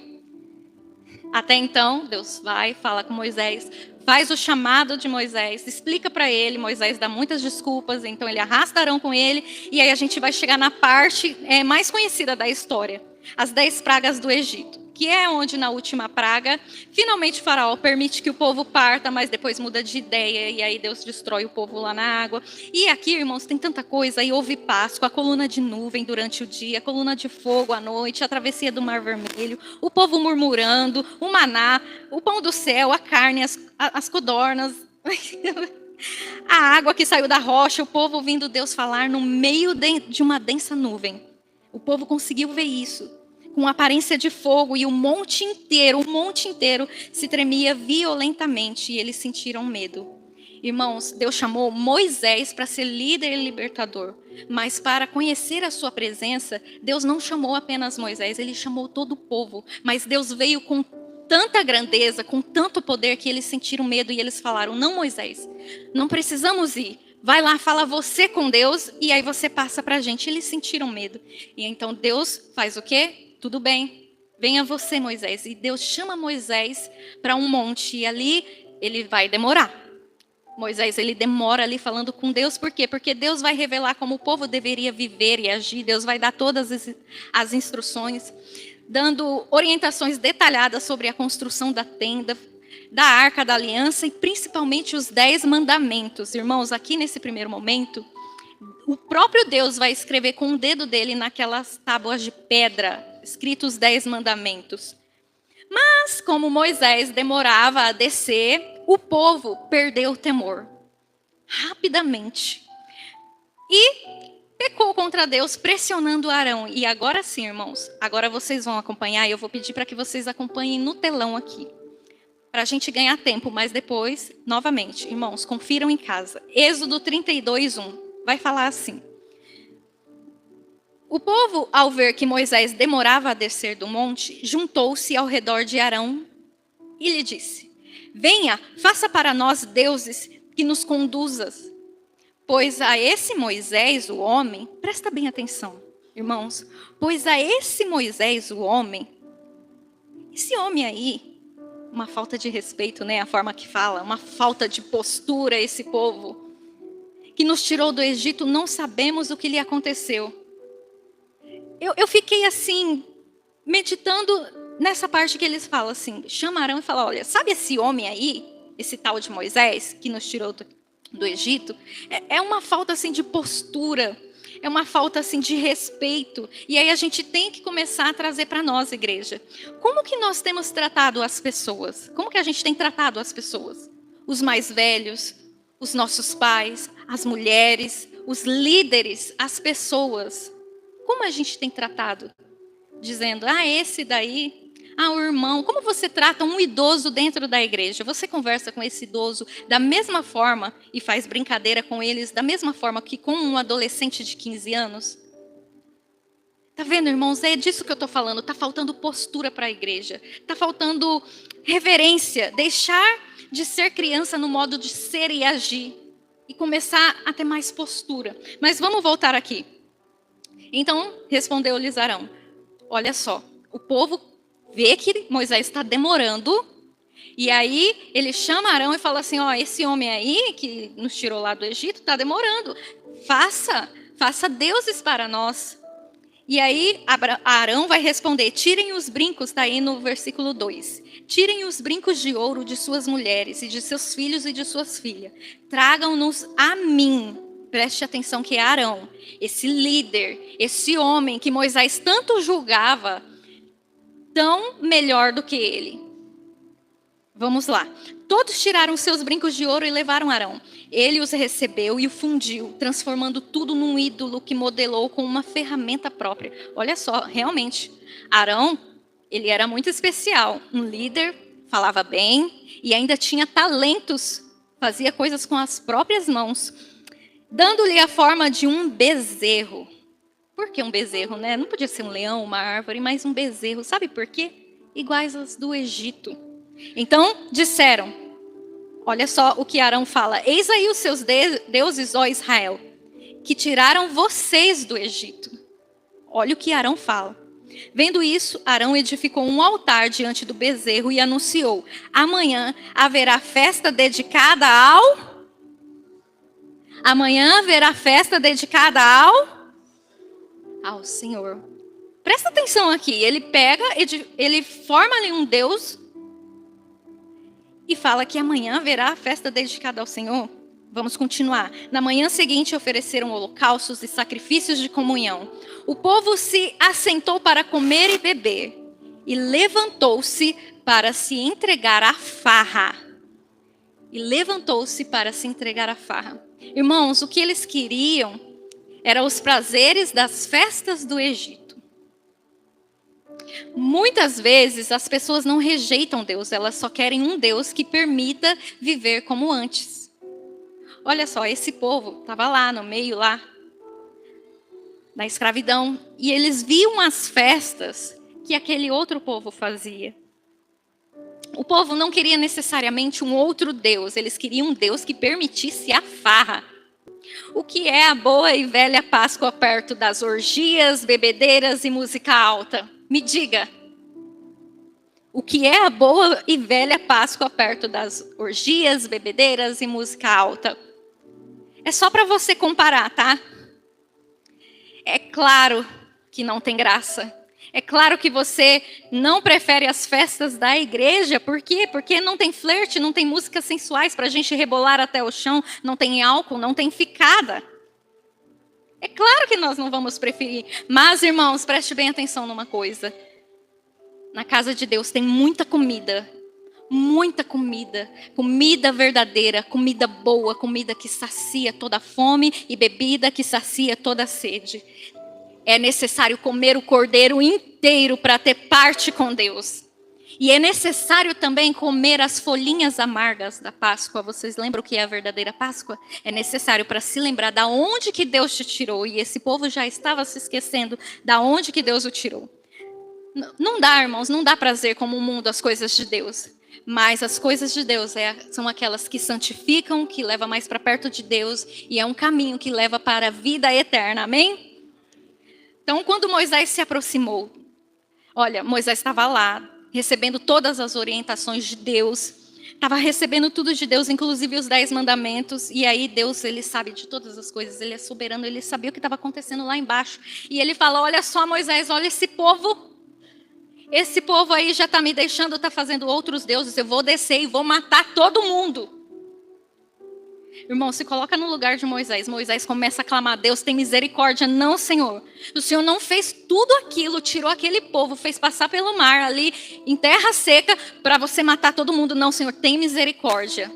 Até então, Deus vai, fala com Moisés, faz o chamado de Moisés, explica para ele, Moisés dá muitas desculpas, então ele arrasta Arão com ele, e aí a gente vai chegar na parte mais conhecida da história, as 10 pragas do Egito, que é onde na última praga, finalmente o faraó permite que o povo parta, mas depois muda de ideia e aí Deus destrói o povo lá na água. E aqui, irmãos, tem tanta coisa. Aí houve Páscoa, a coluna de nuvem durante o dia, a coluna de fogo à noite, a travessia do Mar Vermelho, o povo murmurando, o maná, o pão do céu, a carne, as codornas, a água que saiu da rocha, o povo ouvindo Deus falar no meio de uma densa nuvem. O povo conseguiu ver isso, com aparência de fogo, e o monte inteiro se tremia violentamente, e eles sentiram medo. Irmãos, Deus chamou Moisés para ser líder e libertador, mas para conhecer a sua presença, Deus não chamou apenas Moisés, ele chamou todo o povo, mas Deus veio com tanta grandeza, com tanto poder, que eles sentiram medo, e eles falaram: não, Moisés, não precisamos ir. Vai lá, fala você com Deus, e aí você passa para a gente. Eles sentiram medo. E então Deus faz o quê? Tudo bem, venha você, Moisés. E Deus chama Moisés para um monte, e ali ele vai demorar. Moisés, ele demora ali falando com Deus. Por quê? Porque Deus vai revelar como o povo deveria viver e agir. Deus vai dar todas as instruções, dando orientações detalhadas sobre a construção da tenda, da Arca da Aliança, e principalmente os 10 mandamentos. Irmãos, aqui nesse primeiro momento, o próprio Deus vai escrever com o dedo dele naquelas tábuas de pedra, escritos os 10 mandamentos. Mas, como Moisés demorava a descer, o povo perdeu o temor rapidamente e pecou contra Deus, pressionando Arão. E agora sim, irmãos, agora vocês vão acompanhar, e eu vou pedir para que vocês acompanhem no telão aqui, para a gente ganhar tempo, mas depois, novamente, irmãos, confiram em casa. Êxodo 32:1 vai falar assim: o povo, ao ver que Moisés demorava a descer do monte, juntou-se ao redor de Arão e lhe disse: venha, faça para nós deuses que nos conduzas. Pois a esse Moisés, o homem, presta bem atenção, irmãos, pois a esse Moisés, o homem, esse homem aí, uma falta de respeito, né? A forma que fala, uma falta de postura, esse povo que nos tirou do Egito, não sabemos o que lhe aconteceu. Eu fiquei assim, meditando nessa parte que eles falam assim, chama Arão e fala: olha, sabe esse homem aí, esse tal de Moisés, que nos tirou do Egito? É uma falta assim de postura, é uma falta assim de respeito. E aí a gente tem que começar a trazer para nós, igreja. Como que nós temos tratado as pessoas? Como que a gente tem tratado as pessoas? Os mais velhos, os nossos pais, as mulheres, os líderes, as pessoas. Como a gente tem tratado? Dizendo: esse daí, o irmão. Como você trata um idoso dentro da igreja? Você conversa com esse idoso da mesma forma e faz brincadeira com eles da mesma forma que com um adolescente de 15 anos? Tá vendo, irmãos? É disso que eu estou falando. Está faltando postura para a igreja. Está faltando reverência. Deixar de ser criança no modo de ser e agir. E começar a ter mais postura. Mas vamos voltar aqui. Então, respondeu-lhes Arão: olha só, o povo vê que Moisés está demorando, e aí ele chama Arão e fala assim: esse homem aí que nos tirou lá do Egito está demorando, faça deuses para nós. E aí Arão vai responder: tirem os brincos, está aí no versículo 2, tirem os brincos de ouro de suas mulheres e de seus filhos e de suas filhas, tragam-nos a mim. Preste atenção que é Arão, esse líder, esse homem que Moisés tanto julgava, tão melhor do que ele. Vamos lá. Todos tiraram seus brincos de ouro e levaram Arão. Ele os recebeu e o fundiu, transformando tudo num ídolo que modelou com uma ferramenta própria. Olha só, realmente, Arão, ele era muito especial. Um líder, falava bem e ainda tinha talentos. Fazia coisas com as próprias mãos. Dando-lhe a forma de um bezerro. Por que um bezerro, né? Não podia ser um leão, uma árvore, mas um bezerro. Sabe por quê? Iguais aos do Egito. Então, disseram, olha só o que Arão fala: eis aí os seus deuses, ó Israel, que tiraram vocês do Egito. Olha o que Arão fala. Vendo isso, Arão edificou um altar diante do bezerro e anunciou: amanhã haverá festa dedicada ao... Amanhã haverá festa dedicada ao Senhor. Presta atenção aqui, ele pega, ele forma ali um Deus e fala que amanhã haverá a festa dedicada ao Senhor. Vamos continuar. Na manhã seguinte ofereceram holocaustos e sacrifícios de comunhão. O povo se assentou para comer e beber e levantou-se para se entregar à farra. Irmãos, o que eles queriam eram os prazeres das festas do Egito. Muitas vezes as pessoas não rejeitam Deus, elas só querem um Deus que permita viver como antes. Olha só, esse povo estava lá no meio lá da escravidão e eles viam as festas que aquele outro povo fazia. O povo não queria necessariamente um outro Deus, eles queriam um Deus que permitisse a farra. O que é a boa e velha Páscoa perto das orgias, bebedeiras e música alta? Me diga. O que é a boa e velha Páscoa perto das orgias, bebedeiras e música alta? É só para você comparar, tá? É claro que não tem graça. É claro que você não prefere as festas da igreja. Por quê? Porque não tem flerte, não tem músicas sensuais para a gente rebolar até o chão, não tem álcool, não tem ficada. É claro que nós não vamos preferir. Mas, irmãos, preste bem atenção numa coisa. Na casa de Deus tem muita comida. Muita comida. Comida verdadeira, comida boa, comida que sacia toda a fome e bebida que sacia toda a sede. É necessário comer o cordeiro inteiro para ter parte com Deus. E é necessário também comer as folhinhas amargas da Páscoa. Vocês lembram o que é a verdadeira Páscoa? É necessário para se lembrar da onde que Deus te tirou. E esse povo já estava se esquecendo da onde que Deus o tirou. Não dá, irmãos, não dá prazer como o mundo as coisas de Deus. Mas as coisas de Deus são aquelas que santificam, que levam mais para perto de Deus. E é um caminho que leva para a vida eterna. Amém? Então, quando Moisés se aproximou, olha, Moisés estava lá, recebendo todas as orientações de Deus, estava recebendo tudo de Deus, inclusive os 10 mandamentos, e aí Deus, ele sabe de todas as coisas, ele é soberano, ele sabia o que estava acontecendo lá embaixo, e ele fala, olha só Moisés, olha esse povo aí já está me deixando, está fazendo outros deuses, eu vou descer e vou matar todo mundo. Irmão, se coloca no lugar de Moisés. Moisés começa a clamar, Deus tem misericórdia. Não, Senhor. O Senhor não fez tudo aquilo, tirou aquele povo, fez passar pelo mar ali, em terra seca, para você matar todo mundo. Não, Senhor, tem misericórdia.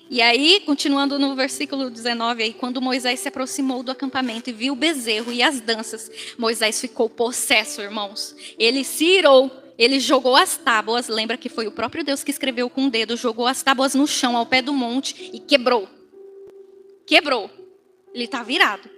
E aí, continuando no versículo 19, aí, quando Moisés se aproximou do acampamento e viu o bezerro e as danças, Moisés ficou possesso, irmãos. Ele se irou. Ele jogou as tábuas, lembra que foi o próprio Deus que escreveu com o dedo, jogou as tábuas no chão, ao pé do monte e quebrou. Quebrou. Ele está virado.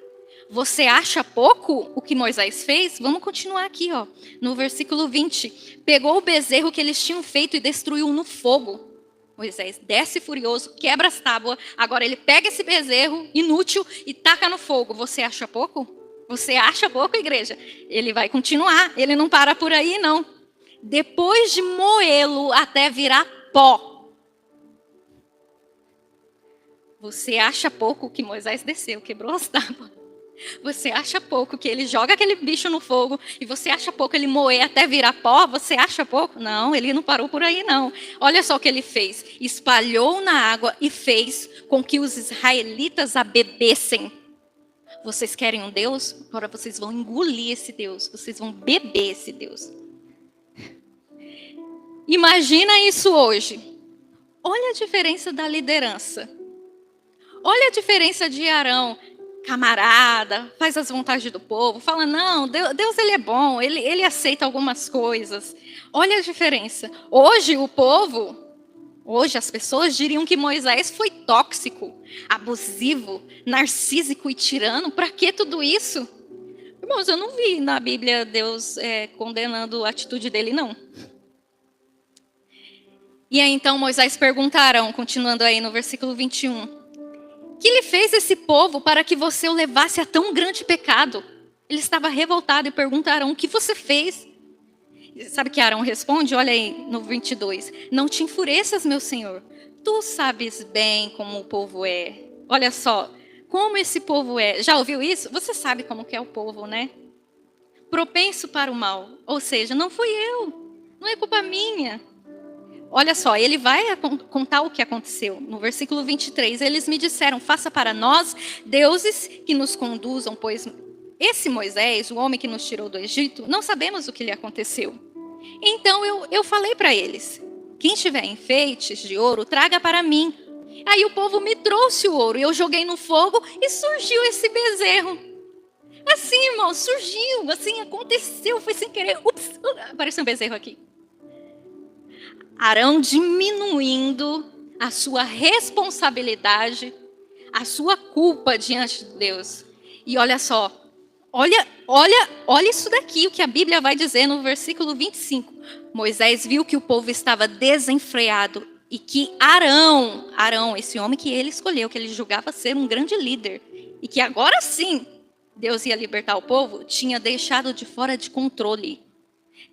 Você acha pouco o que Moisés fez? Vamos continuar aqui, ó, no versículo 20. Pegou o bezerro que eles tinham feito e destruiu no fogo. Moisés desce furioso, quebra as tábuas. Agora ele pega esse bezerro inútil e taca no fogo. Você acha pouco? Você acha pouco, igreja? Ele vai continuar. Ele não para por aí, não. Depois de moê-lo até virar pó. Você acha pouco que Moisés desceu, quebrou as tábuas. Você acha pouco que ele joga aquele bicho no fogo e você acha pouco ele moer até virar pó? Você acha pouco? Não, ele não parou por aí não. Olha só o que ele fez. Espalhou na água e fez com que os israelitas a bebessem. Vocês querem um Deus? Agora vocês vão engolir esse Deus. Vocês vão beber esse Deus. Imagina isso hoje. Olha a diferença da liderança. Olha a diferença de Arão, camarada, faz as vontades do povo, fala, não, Deus ele é bom, ele aceita algumas coisas. Olha a diferença. Hoje o povo, hoje as pessoas diriam que Moisés foi tóxico, abusivo, narcísico e tirano. Para que tudo isso? Irmãos, eu não vi na Bíblia Deus condenando a atitude dele, não. E aí então Moisés pergunta a Arão, continuando aí no versículo 21. Que lhe fez esse povo para que você o levasse a tão grande pecado? Ele estava revoltado e pergunta a Arão, o que você fez? Sabe que Arão responde? Olha aí no 22. Não te enfureças, meu senhor. Tu sabes bem como o povo é. Olha só, como esse povo é. Já ouviu isso? Você sabe como que é o povo, né? propenso para o mal. Ou seja, não fui eu, não é culpa minha. Olha só, ele vai contar o que aconteceu. No versículo 23, eles me disseram, faça para nós deuses que nos conduzam, pois esse Moisés, o homem que nos tirou do Egito, não sabemos o que lhe aconteceu. Então eu falei para eles, quem tiver enfeites de ouro, traga para mim. Aí o povo me trouxe o ouro, e eu joguei no fogo e surgiu esse bezerro. Assim, irmão, surgiu, assim, aconteceu, foi sem querer. Ups, apareceu um bezerro aqui. Arão diminuindo a sua responsabilidade, a sua culpa diante de Deus. E olha só, olha isso daqui, o que a Bíblia vai dizer no versículo 25. Moisés viu que o povo estava desenfreado e que Arão, esse homem que ele escolheu, que ele julgava ser um grande líder, e que agora sim Deus ia libertar o povo, tinha deixado de fora de controle,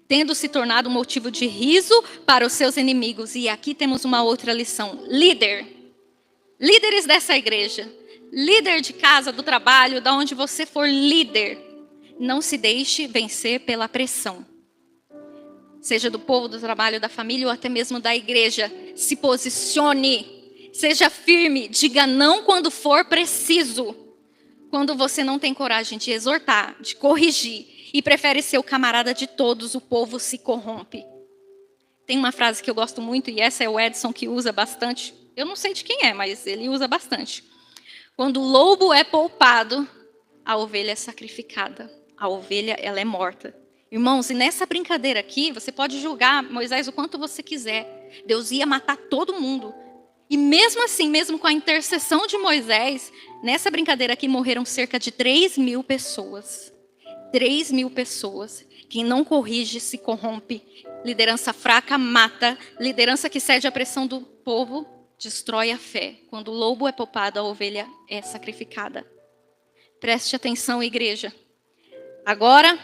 tendo se tornado um motivo de riso para os seus inimigos. E aqui temos uma outra lição. Líderes dessa igreja, líder de casa, do trabalho, da onde você for líder, não se deixe vencer pela pressão. Seja do povo, do trabalho, da família ou até mesmo da igreja, se posicione, seja firme, diga não quando for preciso. Quando você não tem coragem de exortar, de corrigir, e prefere ser o camarada de todos, o povo se corrompe. Tem uma frase que eu gosto muito, e essa é o Edson que usa bastante. Eu não sei de quem é, mas ele usa bastante. Quando o lobo é poupado, a ovelha é sacrificada. A ovelha, ela é morta. Irmãos, e nessa brincadeira aqui, você pode julgar Moisés o quanto você quiser. Deus ia matar todo mundo. E mesmo assim, mesmo com a intercessão de Moisés, nessa brincadeira aqui morreram cerca de 3.000 pessoas. 3.000 pessoas. Quem não corrige se corrompe. Liderança fraca mata. Liderança que cede à pressão do povo destrói a fé. Quando o lobo é poupado, a ovelha é sacrificada. Preste atenção, igreja. Agora,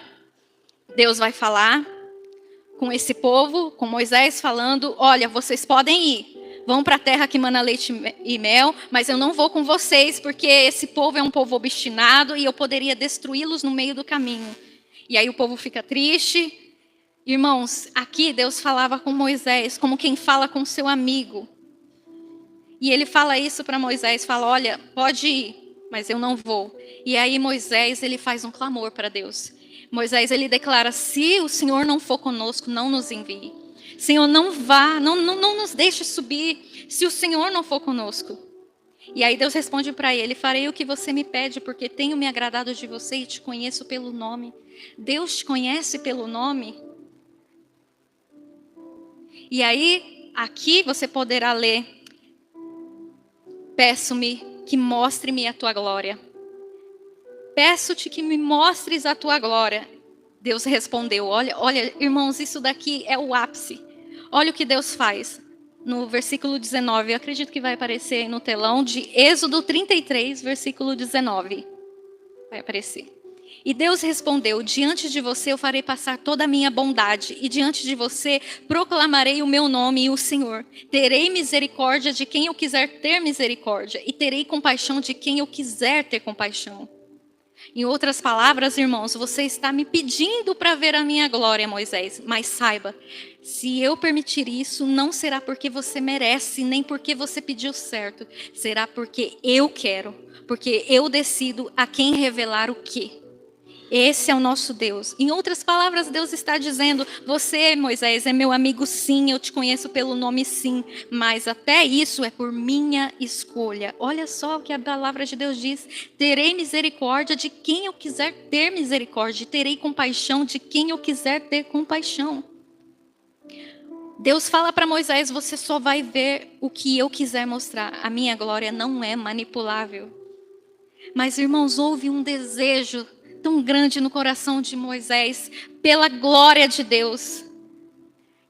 Deus vai falar com esse povo, com Moisés falando, olha, vocês podem ir. Vão para a terra que mana leite e mel, mas eu não vou com vocês, porque esse povo é um povo obstinado e eu poderia destruí-los no meio do caminho. E aí o povo fica triste. Irmãos, aqui Deus falava com Moisés, como quem fala com seu amigo. E ele fala isso para Moisés, fala, olha, pode ir, mas eu não vou. E aí Moisés, ele faz um clamor para Deus. Moisés, ele declara, se o Senhor não for conosco, não nos envie. Senhor, não vá, não nos deixe subir, se o Senhor não for conosco. E aí Deus responde para ele, farei o que você me pede, porque tenho me agradado de você e te conheço pelo nome. Deus te conhece pelo nome? E aí, aqui você poderá ler, peço-me que mostre-me a tua glória. Peço-te que me mostres a tua glória. Deus respondeu, olha, irmãos, isso daqui é o ápice. Olha o que Deus faz. No versículo 19, eu acredito que vai aparecer aí no telão, de Êxodo 33, versículo 19. Vai aparecer. E Deus respondeu, diante de você eu farei passar toda a minha bondade, e diante de você proclamarei o meu nome e o Senhor. Terei misericórdia de quem eu quiser ter misericórdia, e terei compaixão de quem eu quiser ter compaixão. Em outras palavras, irmãos, você está me pedindo para ver a minha glória, Moisés. Mas saiba, se eu permitir isso, não será porque você merece, nem porque você pediu certo. Será porque eu quero, porque eu decido a quem revelar o quê. Esse é o nosso Deus. Em outras palavras, Deus está dizendo, você, Moisés, é meu amigo sim, eu te conheço pelo nome sim, mas até isso é por minha escolha. Olha só o que a palavra de Deus diz, terei misericórdia de quem eu quiser ter misericórdia, e terei compaixão de quem eu quiser ter compaixão. Deus fala para Moisés, você só vai ver o que eu quiser mostrar, a minha glória não é manipulável. Mas, irmãos, houve um desejo tão grande no coração de Moisés, pela glória de Deus.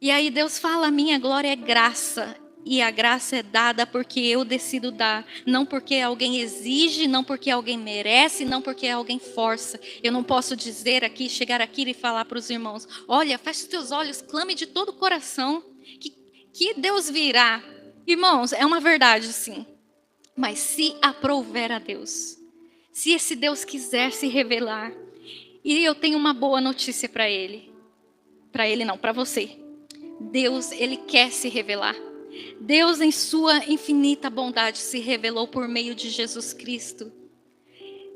E aí Deus fala, a minha glória é graça, e a graça é dada porque eu decido dar, não porque alguém exige, não porque alguém merece, não porque alguém força. Eu não posso dizer aqui, chegar aqui e falar para os irmãos, olha, feche os teus olhos, clame de todo o coração, que Deus virá. Irmãos, é uma verdade sim, mas se aprouver a Deus, se esse Deus quiser se revelar. E eu tenho uma boa notícia para ele. Para ele não, para você. Deus, ele quer se revelar. Deus, em sua infinita bondade, se revelou por meio de Jesus Cristo.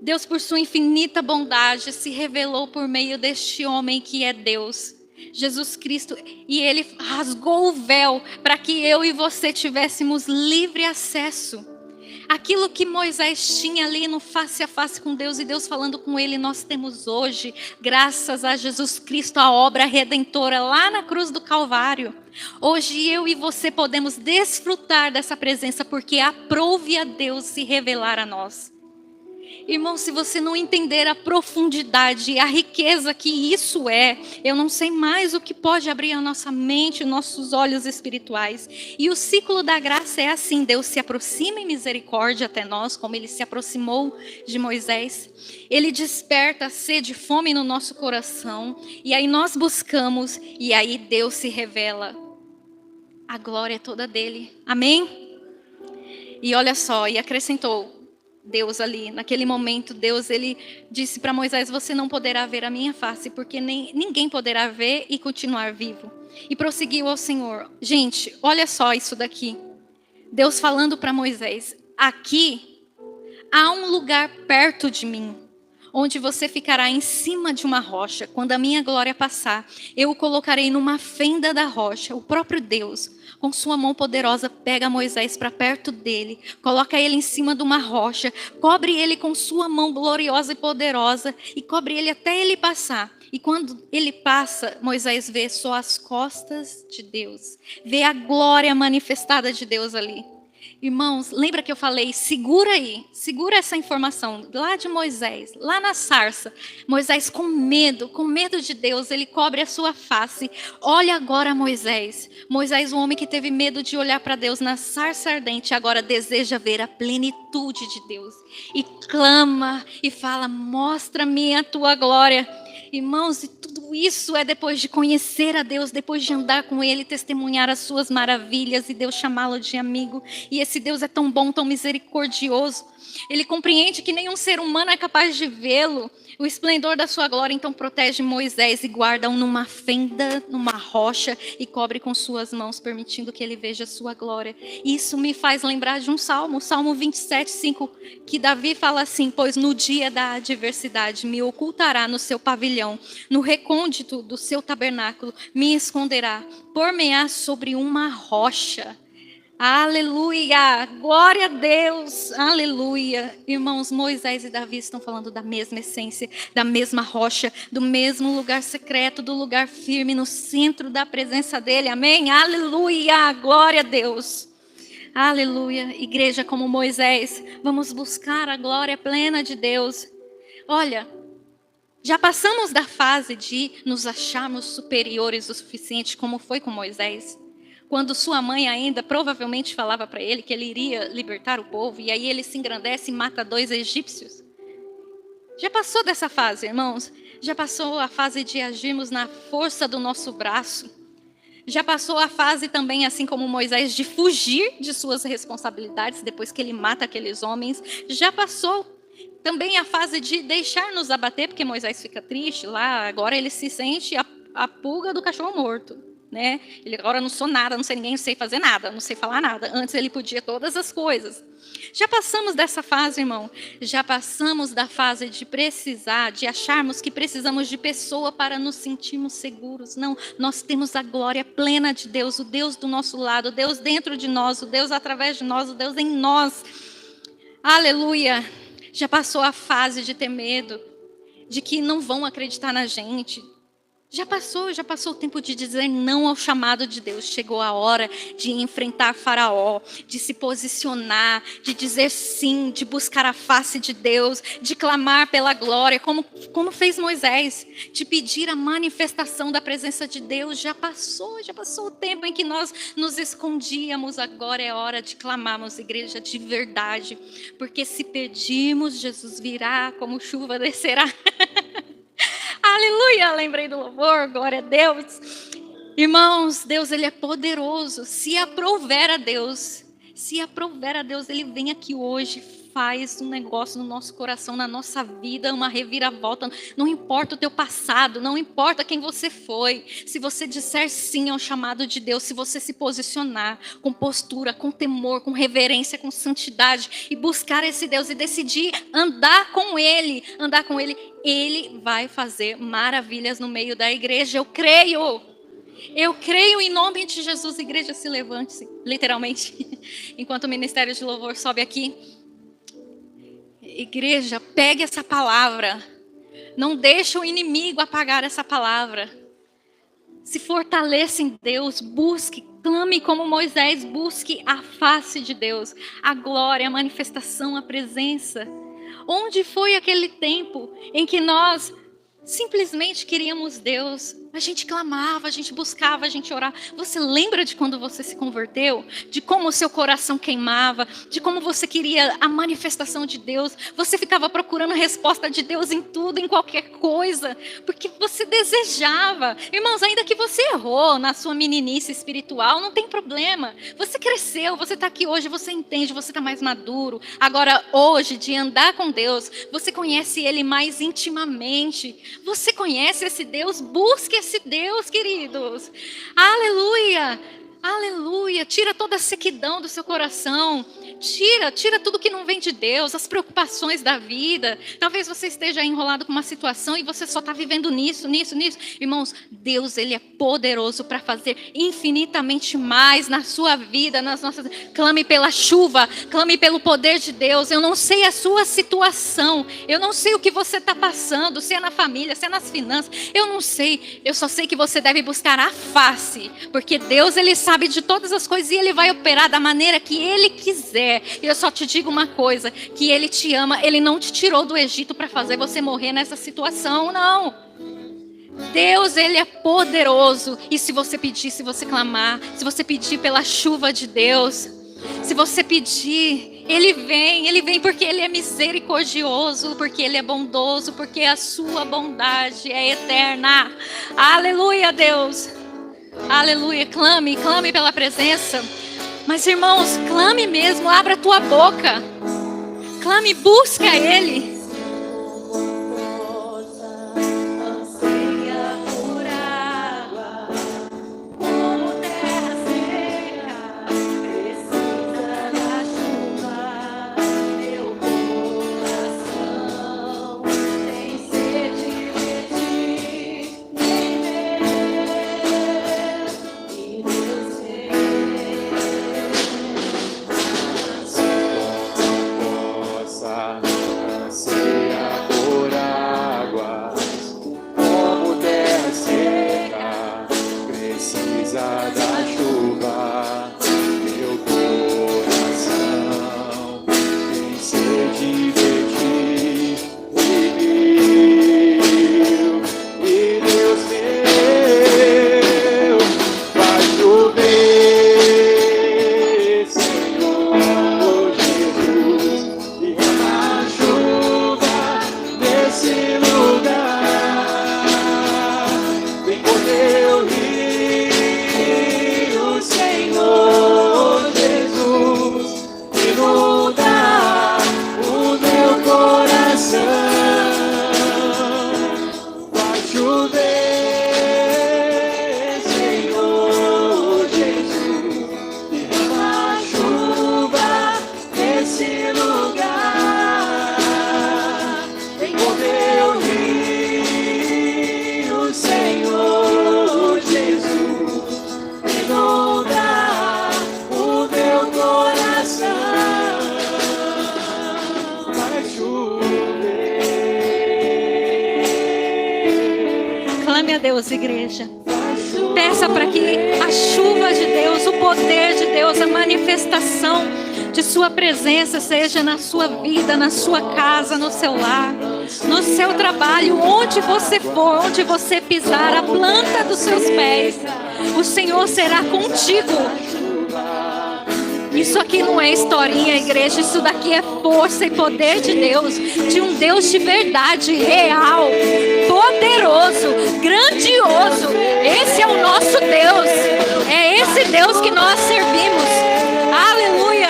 Deus, por sua infinita bondade, se revelou por meio deste homem que é Deus, Jesus Cristo. E ele rasgou o véu para que eu e você tivéssemos livre acesso. Aquilo que Moisés tinha ali no face a face com Deus e Deus falando com ele, nós temos hoje, graças a Jesus Cristo, a obra redentora lá na cruz do Calvário. Hoje eu e você podemos desfrutar dessa presença, porque aprove a Deus se revelar a nós. Irmão, se você não entender a profundidade e a riqueza que isso é, eu não sei mais o que pode abrir a nossa mente, nossos olhos espirituais. E o ciclo da graça é assim: Deus se aproxima em misericórdia até nós, como ele se aproximou de Moisés. Ele desperta a sede e fome no nosso coração, e aí nós buscamos, e aí Deus se revela. A glória é toda dele. Amém? E olha só, e acrescentou Deus ali, naquele momento, Deus, ele disse para Moisés: você não poderá ver a minha face, porque ninguém poderá ver e continuar vivo. E prosseguiu ao Senhor. Gente, olha só isso daqui. Deus falando para Moisés: aqui há um lugar perto de mim, onde você ficará em cima de uma rocha. Quando a minha glória passar, eu o colocarei numa fenda da rocha. O próprio Deus, com sua mão poderosa, pega Moisés para perto dele, coloca ele em cima de uma rocha, cobre ele com sua mão gloriosa e poderosa, e cobre ele até ele passar. E quando ele passa, Moisés vê só as costas de Deus, vê a glória manifestada de Deus ali. Irmãos, lembra que eu falei, segura aí, segura essa informação, lá de Moisés, lá na sarça. Moisés com medo de Deus, ele cobre a sua face. Olha agora Moisés, o homem que teve medo de olhar para Deus na sarça ardente, agora deseja ver a plenitude de Deus. E clama e fala: mostra-me a tua glória. Irmãos, e tudo isso é depois de conhecer a Deus, depois de andar com Ele, testemunhar as suas maravilhas e Deus chamá-lo de amigo. E esse Deus é tão bom, tão misericordioso. Ele compreende que nenhum ser humano é capaz de vê-lo, o esplendor da sua glória. Então protege Moisés e guarda-o numa fenda, numa rocha, e cobre com suas mãos, permitindo que ele veja a sua glória. Isso me faz lembrar de um salmo, Salmo 27:5, que Davi fala assim: pois no dia da adversidade me ocultará no seu pavilhão, no recôndito do seu tabernáculo me esconderá, por-me-á sobre uma rocha. Aleluia, glória a Deus, aleluia. Irmãos, Moisés e Davi estão falando da mesma essência, da mesma rocha, do mesmo lugar secreto, do lugar firme, no centro da presença dele, amém? Aleluia, glória a Deus. Aleluia, igreja como Moisés, vamos buscar a glória plena de Deus. Olha, já passamos da fase de nos acharmos superiores o suficiente, como foi com Moisés. Quando sua mãe ainda provavelmente falava para ele que ele iria libertar o povo, e aí ele se engrandece e mata 2 egípcios. Já passou dessa fase, irmãos? Já passou a fase de agirmos na força do nosso braço. Já passou a fase também, assim como Moisés, de fugir de suas responsabilidades depois que ele mata aqueles homens. Já passou também a fase de deixar-nos abater, porque Moisés fica triste lá, agora ele se sente a pulga do cachorro morto. Né? Ele agora: não sou nada, não sei ninguém, não sei fazer nada, não sei falar nada. Antes ele podia todas as coisas. Já passamos dessa fase, irmão. Já passamos da fase de precisar, de acharmos que precisamos de pessoa para nos sentirmos seguros. Não, nós temos a glória plena de Deus, o Deus do nosso lado, o Deus dentro de nós, o Deus através de nós, o Deus em nós. Aleluia. Já passou a fase de ter medo, de que não vão acreditar na gente. Já passou o tempo de dizer não ao chamado de Deus. Chegou a hora de enfrentar Faraó, de se posicionar, de dizer sim, de buscar a face de Deus, de clamar pela glória, como fez Moisés, de pedir a manifestação da presença de Deus. Já passou o tempo em que nós nos escondíamos. Agora é hora de clamarmos, igreja, de verdade, porque se pedirmos, Jesus virá, como chuva descerá. Aleluia, lembrei do louvor, glória a Deus. Irmãos, Deus, Ele é poderoso. Se aprouver a Deus, Ele vem aqui hoje, faz um negócio no nosso coração, na nossa vida, uma reviravolta. Não importa o teu passado, não importa quem você foi. Se você disser sim ao chamado de Deus, se você se posicionar com postura, com temor, com reverência, com santidade e buscar esse Deus e decidir andar com Ele, Ele vai fazer maravilhas no meio da igreja. Eu creio em nome de Jesus. Igreja, se levante-se, literalmente, enquanto o ministério de louvor sobe aqui. Igreja, pegue essa palavra, não deixe o inimigo apagar essa palavra. Se fortaleça em Deus, busque, clame como Moisés, busque a face de Deus, a glória, a manifestação, a presença. Onde foi aquele tempo em que nós simplesmente queríamos Deus? A gente clamava, a gente buscava, a gente orava. Você lembra de quando você se converteu? De como o seu coração queimava? De como você queria a manifestação de Deus? Você ficava procurando a resposta de Deus em tudo, em qualquer coisa, porque você desejava. Irmãos, ainda que você errou na sua meninice espiritual, não tem problema. Você cresceu, você está aqui hoje, você entende, você está mais maduro. Agora, hoje, de andar com Deus, você conhece Ele mais intimamente. Você conhece esse Deus? Busque esse Deus, queridos. Aleluia, aleluia. Tira toda a sequidão do seu coração. Tira tudo que não vem de Deus, as preocupações da vida. Talvez você esteja enrolado com uma situação e você só está vivendo nisso. Irmãos, Deus, Ele é poderoso para fazer infinitamente mais na sua vida, nas nossas... Clame pela chuva, clame pelo poder de Deus. Eu não sei a sua situação, eu não sei o que você está passando, se é na família, se é nas finanças, eu não sei. Eu só sei que você deve buscar a face, porque Deus, Ele sabe de todas as coisas e Ele vai operar da maneira que Ele quiser. E eu só te digo uma coisa, que Ele te ama. Ele não te tirou do Egito para fazer você morrer nessa situação, não. Deus, Ele é poderoso. E se você pedir, se você clamar, se você pedir pela chuva de Deus, se você pedir, Ele vem porque Ele é misericordioso, porque Ele é bondoso, porque a sua bondade é eterna. Aleluia, Deus. Aleluia. Clame pela presença. Mas, irmãos, clame mesmo, abra a tua boca. Clame, busca Ele. Deus, igreja. Peça para que a chuva de Deus, o poder de Deus, a manifestação de sua presença seja na sua vida, na sua casa, no seu lar, no seu trabalho, onde você for, onde você pisar, a planta dos seus pés, o Senhor será contigo. Isso aqui não é historinha, igreja. Isso daqui é força e poder de Deus, de um Deus de verdade, real, poderoso, grandioso. Esse é o nosso Deus. É esse Deus que nós servimos. Aleluia.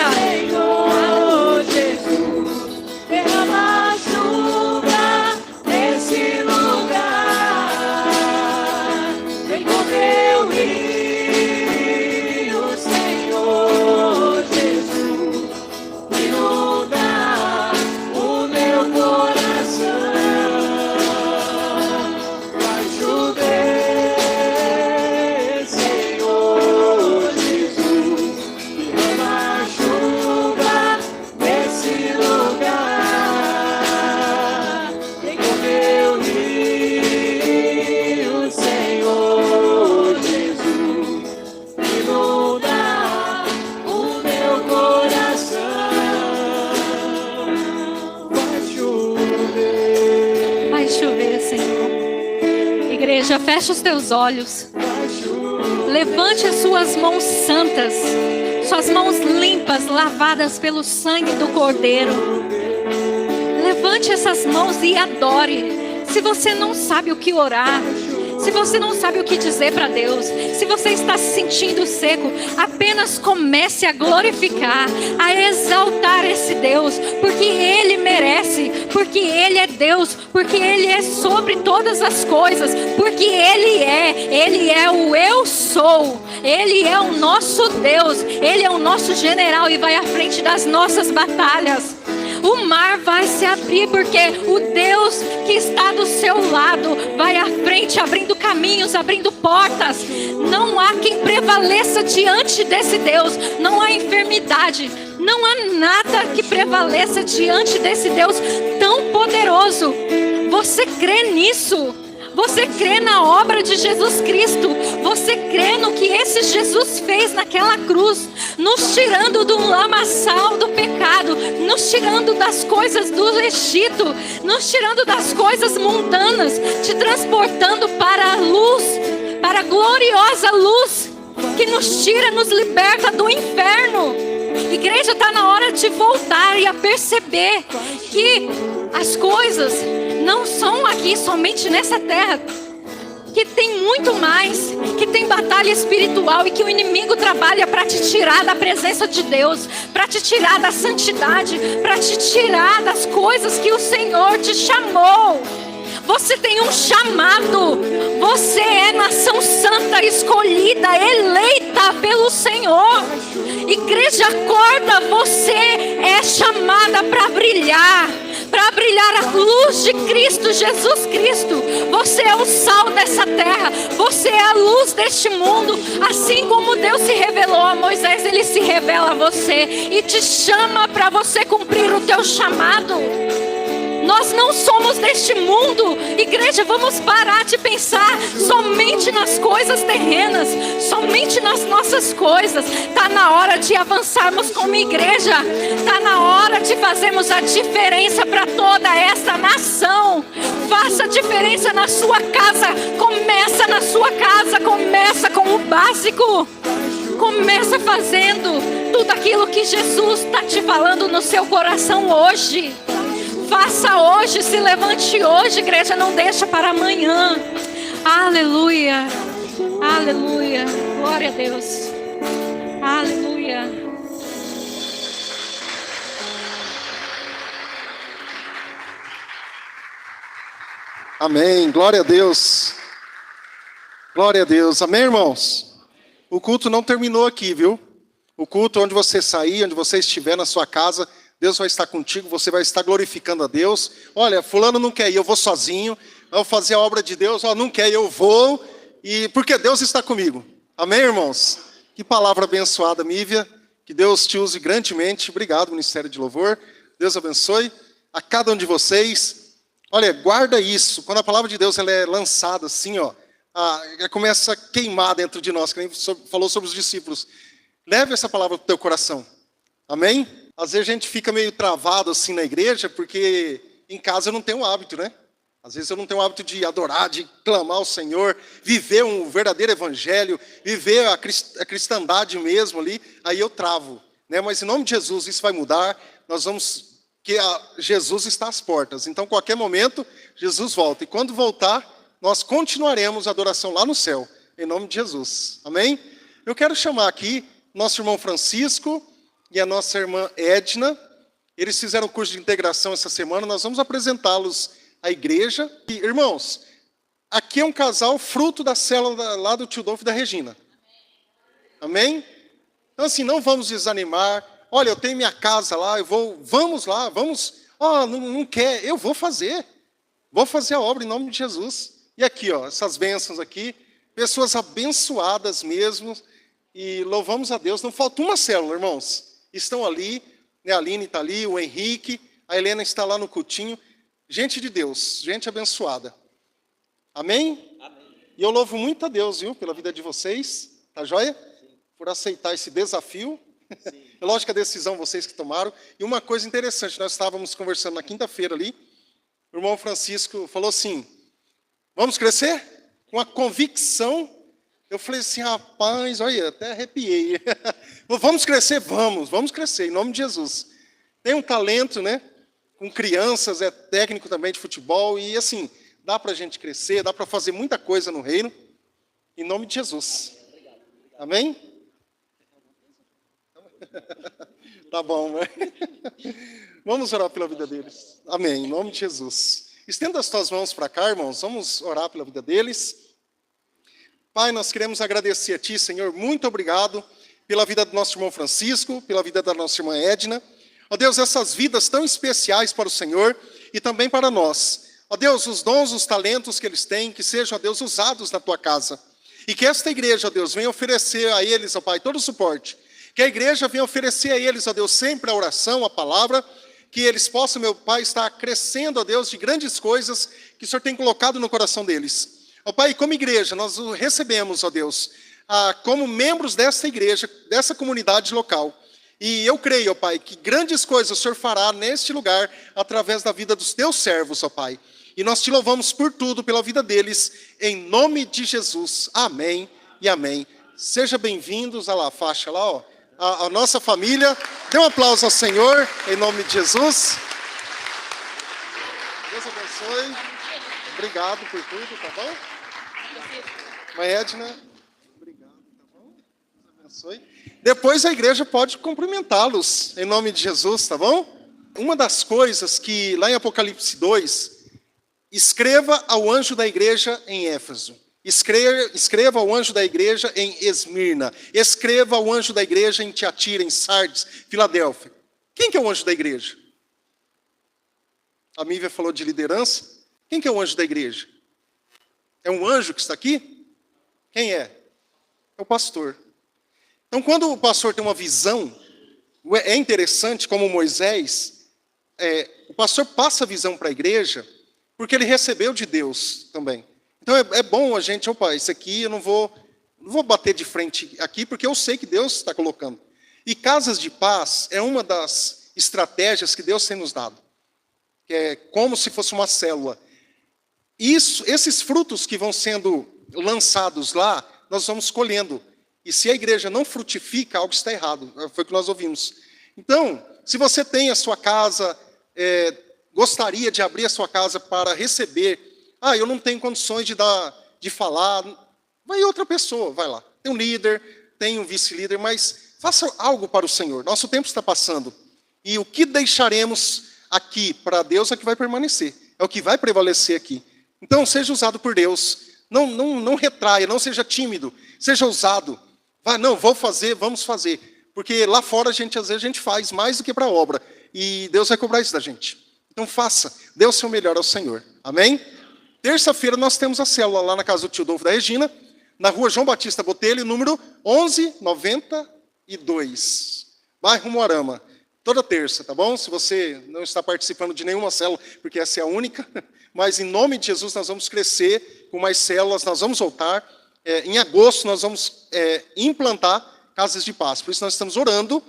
igreja, feche os teus olhos. Levante as suas mãos santas, suas mãos limpas, lavadas pelo sangue do Cordeiro. Levante essas mãos e adore. Se você não sabe o que orar, se você não sabe o que dizer para Deus, se você está se sentindo seco, apenas comece a glorificar, a exaltar esse Deus, porque Ele merece, porque Ele é Deus, porque Ele é sobre todas as coisas, porque Ele é o eu sou, Ele é o nosso Deus, Ele é o nosso general e vai à frente das nossas batalhas. O mar vai se abrir porque o Deus que está do seu lado vai à frente, abrindo caminhos, abrindo portas. Não há quem prevaleça diante desse Deus. Não há enfermidade, não há nada que prevaleça diante desse Deus tão poderoso. Você crê nisso? Você crê na obra de Jesus Cristo? Você crê no que esse Jesus fez naquela cruz, nos tirando do lamaçal do pecado, nos tirando das coisas do Egito, nos tirando das coisas mundanas, te transportando para a luz, para a gloriosa luz que nos tira, nos liberta do inferno. Igreja, está na hora de voltar e a perceber que as coisas não são aqui somente nessa terra, que tem muito mais, que tem batalha espiritual e que o inimigo trabalha para te tirar da presença de Deus, para te tirar da santidade, para te tirar das coisas que o Senhor te chamou. Você tem um chamado, você é nação santa, escolhida, eleita pelo Senhor. Igreja, acorda, você é chamada para brilhar a luz de Cristo, Jesus Cristo. Você é o sal dessa terra, você é a luz deste mundo. Assim como Deus se revelou a Moisés, Ele se revela a você e te chama para você cumprir o teu chamado. Nós não somos deste mundo. Igreja, vamos parar de pensar somente nas coisas terrenas, somente nas nossas coisas. Está na hora de avançarmos como igreja. Está na hora de fazermos a diferença para toda esta nação. Faça a diferença na sua casa. Começa na sua casa, começa com o básico. Começa fazendo tudo aquilo que Jesus está te falando no seu coração hoje. Faça hoje, se levante hoje, igreja, não deixa para amanhã. Aleluia, aleluia, glória a Deus, aleluia. Amém, glória a Deus, glória a Deus, amém, irmãos? O culto não terminou aqui, viu? O culto onde você sair, onde você estiver na sua casa, Deus vai estar contigo, você vai estar glorificando a Deus. Olha, fulano não quer ir, eu vou sozinho, eu vou fazer a obra de Deus. Não quer ir, eu vou, e porque Deus está comigo. Amém, irmãos? Que palavra abençoada, Mívia. Que Deus te use grandemente. Obrigado, Ministério de Louvor. Deus abençoe a cada um de vocês. Olha, guarda isso. Quando a palavra de Deus ela é lançada assim, ela começa a queimar dentro de nós, que nem falou sobre os discípulos. Leve essa palavra para o teu coração. Amém? Às vezes a gente fica meio travado assim na igreja, porque em casa eu não tenho o hábito, né? Às vezes eu não tenho o hábito de adorar, de clamar ao Senhor, viver um verdadeiro evangelho, viver a cristandade mesmo ali, aí eu travo, né? Mas em nome de Jesus isso vai mudar, Jesus está às portas, então qualquer momento Jesus volta, e quando voltar, nós continuaremos a adoração lá no céu, em nome de Jesus, amém? Eu quero chamar aqui nosso irmão Francisco e a nossa irmã Edna. Eles fizeram o curso de integração essa semana, nós vamos apresentá-los à igreja. E, irmãos, aqui é um casal fruto da célula lá do tio Dolfo e da Regina. Amém? Então assim, não vamos desanimar. Olha, eu tenho minha casa lá, vamos lá, vamos. Não quer, eu vou fazer a obra em nome de Jesus. E aqui, essas bênçãos aqui, pessoas abençoadas mesmo, e louvamos a Deus. Não falta uma célula, irmãos. Estão ali, né? A Aline está ali, o Henrique, a Helena está lá no cultinho. Gente de Deus, gente abençoada. Amém? Amém. E eu louvo muito a Deus, viu, pela vida de vocês. Tá joia? Sim. Por aceitar esse desafio. Sim. É lógico que a decisão vocês que tomaram. E uma coisa interessante, nós estávamos conversando na quinta-feira ali. O irmão Francisco falou assim, vamos crescer? com a convicção. Eu falei assim, rapaz, olha, até arrepiei. Vamos crescer? Vamos crescer, em nome de Jesus. Tem um talento, né? Com crianças, é técnico também de futebol, e assim, dá para a gente crescer, dá para fazer muita coisa no reino, em nome de Jesus. Amém? Tá bom, né? Vamos orar pela vida deles. Amém, em nome de Jesus. Estenda as tuas mãos para cá, irmãos, vamos orar pela vida deles. Pai, nós queremos agradecer a Ti, Senhor, muito obrigado pela vida do nosso irmão Francisco, pela vida da nossa irmã Edna. Ó Deus, essas vidas tão especiais para o Senhor e também para nós. Ó Deus, os dons, os talentos que eles têm, que sejam, ó Deus, usados na Tua casa. E que esta igreja, ó Deus, venha oferecer a eles, ó Pai, todo o suporte. Que a igreja venha oferecer a eles, ó Deus, sempre a oração, a palavra, que eles possam, meu Pai, estar crescendo, ó Deus, de grandes coisas que o Senhor tem colocado no coração deles. Ó Pai, como igreja, nós o recebemos, ó Deus, como membros dessa igreja, dessa comunidade local. E eu creio, ó Pai, que grandes coisas o Senhor fará neste lugar, através da vida dos Teus servos, ó Pai. E nós Te louvamos por tudo, pela vida deles, em nome de Jesus. Amém e amém. Sejam bem-vindos, olha lá a faixa lá, ó. A nossa família. Dê um aplauso ao Senhor, em nome de Jesus. Deus abençoe. Obrigado por tudo, tá bom? Mãe Edna, obrigado, tá bom? Deus abençoe. Depois a igreja pode cumprimentá-los, em nome de Jesus, tá bom? Uma das coisas que, lá em Apocalipse 2, escreva ao anjo da igreja em Éfeso. Escreva ao anjo da igreja em Esmirna. Escreva ao anjo da igreja em Tiatira, em Sardes, Filadélfia. Quem que é o anjo da igreja? A Mívia falou de liderança. Quem que é o anjo da igreja? É um anjo que está aqui? Quem é? É o pastor. Então, quando o pastor tem uma visão, é interessante como Moisés, o pastor passa a visão para a igreja, porque ele recebeu de Deus também. Então, é bom a gente, opa, isso aqui eu não vou bater de frente aqui, porque eu sei que Deus está colocando. E casas de paz é uma das estratégias que Deus tem nos dado. Que é como se fosse uma célula. Esses frutos que vão sendo lançados lá, nós vamos colhendo. E se a igreja não frutifica, algo está errado. Foi o que nós ouvimos. Então, se você tem a sua casa, gostaria de abrir a sua casa para receber, eu não tenho condições de falar, vai outra pessoa, vai lá. Tem um líder, tem um vice-líder, mas faça algo para o Senhor. Nosso tempo está passando. E o que deixaremos aqui para Deus é que vai permanecer. É o que vai prevalecer aqui. Então, seja usado por Deus. Não retraia, não seja tímido. Seja ousado. Vou fazer, vamos fazer. Porque lá fora, às vezes a gente faz mais do que para a obra. E Deus vai cobrar isso da gente. Então, faça. Dê o seu melhor ao Senhor. Amém? Terça-feira nós temos a célula lá na casa do tio Dolfo da Regina, na rua João Batista Botelho, número 1192, bairro Moarama. Toda terça, tá bom? Se você não está participando de nenhuma célula, porque essa é a única, mas em nome de Jesus nós vamos crescer com mais células, nós vamos voltar. Em agosto nós vamos implantar casas de paz. Por isso nós estamos orando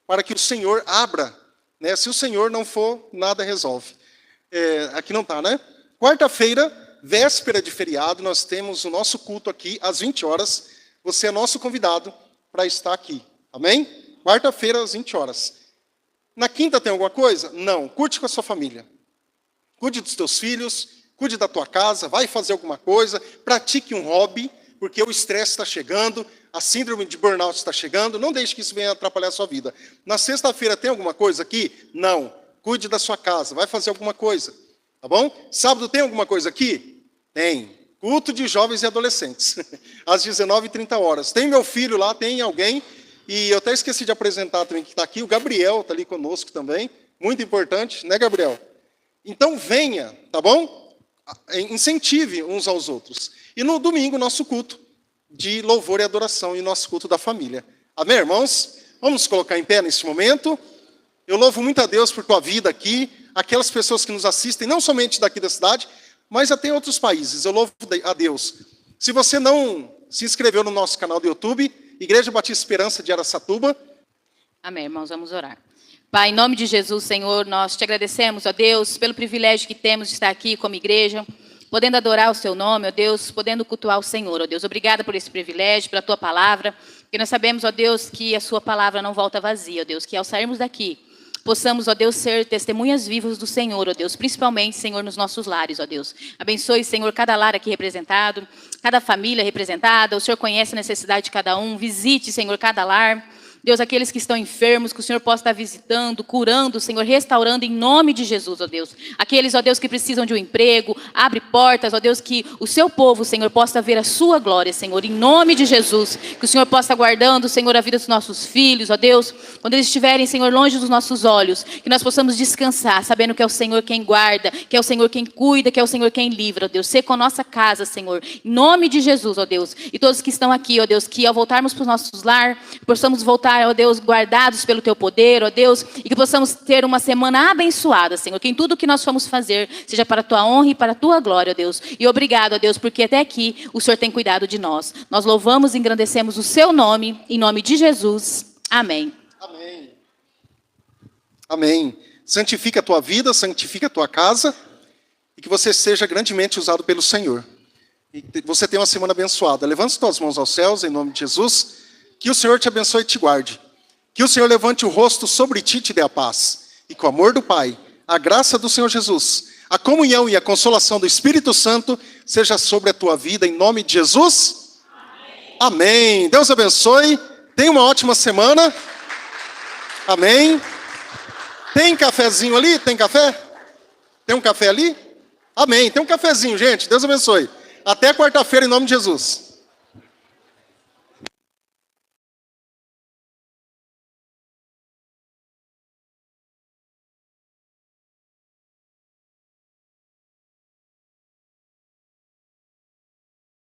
para que o Senhor abra. Né? Se o Senhor não for, nada resolve. Aqui não está, né? Quarta-feira, véspera de feriado, nós temos o nosso culto aqui às 20 horas. Você é nosso convidado para estar aqui. Amém? Quarta-feira às 20 horas. Na quinta tem alguma coisa? Não. Curte com a sua família. Cuide dos teus filhos, cuide da tua casa, vai fazer alguma coisa, pratique um hobby, porque o estresse está chegando, a síndrome de burnout está chegando, não deixe que isso venha atrapalhar a sua vida. Na sexta-feira tem alguma coisa aqui? Não. Cuide da sua casa, vai fazer alguma coisa. Tá bom? Sábado tem alguma coisa aqui? Tem. Culto de jovens e adolescentes, às 19h30. Tem meu filho lá, tem alguém, e eu até esqueci de apresentar também que está aqui, o Gabriel está ali conosco também, muito importante, né, Gabriel? Então venha, tá bom? Incentive uns aos outros. E no domingo, nosso culto de louvor e adoração, e nosso culto da família. Amém, irmãos? Vamos nos colocar em pé neste momento. Eu louvo muito a Deus por tua vida aqui, aquelas pessoas que nos assistem, não somente daqui da cidade, mas até em outros países. Eu louvo a Deus. Se você não se inscreveu no nosso canal do YouTube, Igreja Batista Esperança de Araçatuba. Amém, irmãos, vamos orar. Pai, em nome de Jesus, Senhor, nós te agradecemos, ó Deus, pelo privilégio que temos de estar aqui como igreja, podendo adorar o seu nome, ó Deus, podendo cultuar o Senhor, ó Deus. Obrigada por esse privilégio, pela tua palavra, porque nós sabemos, ó Deus, que a sua palavra não volta vazia, ó Deus, que ao sairmos daqui, possamos, ó Deus, ser testemunhas vivas do Senhor, ó Deus, principalmente, Senhor, nos nossos lares, ó Deus. Abençoe, Senhor, cada lar aqui representado, cada família representada, o Senhor conhece a necessidade de cada um, visite, Senhor, cada lar. Deus, aqueles que estão enfermos, que o Senhor possa estar visitando, curando, Senhor, restaurando em nome de Jesus, ó Deus. Aqueles, ó Deus, que precisam de um emprego, abre portas, ó Deus, que o seu povo, Senhor, possa ver a sua glória, Senhor, em nome de Jesus. Que o Senhor possa estar guardando, Senhor, a vida dos nossos filhos, ó Deus. Quando eles estiverem, Senhor, longe dos nossos olhos, que nós possamos descansar, sabendo que é o Senhor quem guarda, que é o Senhor quem cuida, que é o Senhor quem livra, ó Deus. Ser com a nossa casa, Senhor, em nome de Jesus, ó Deus. E todos que estão aqui, ó Deus, que ao voltarmos para os nossos lar, possamos voltar, ó Deus, guardados pelo teu poder, ó Deus, e que possamos ter uma semana abençoada, Senhor, que em tudo que nós formos fazer, seja para a tua honra e para a tua glória, ó Deus. E obrigado, ó Deus, porque até aqui o Senhor tem cuidado de nós. Nós louvamos e engrandecemos o seu nome, em nome de Jesus. Amém. Amém. Amém. Santifica a tua vida, santifica a tua casa, e que você seja grandemente usado pelo Senhor. E você tenha uma semana abençoada. Levante as tuas mãos aos céus, em nome de Jesus. Que o Senhor te abençoe e te guarde. Que o Senhor levante o rosto sobre ti e te dê a paz. E com o amor do Pai, a graça do Senhor Jesus, a comunhão e a consolação do Espírito Santo seja sobre a tua vida, em nome de Jesus. Amém. Amém. Deus abençoe. Tenha uma ótima semana. Amém. Tem cafezinho ali? Tem café? Tem um café ali? Amém. Tem um cafezinho, gente. Deus abençoe. Até quarta-feira, em nome de Jesus.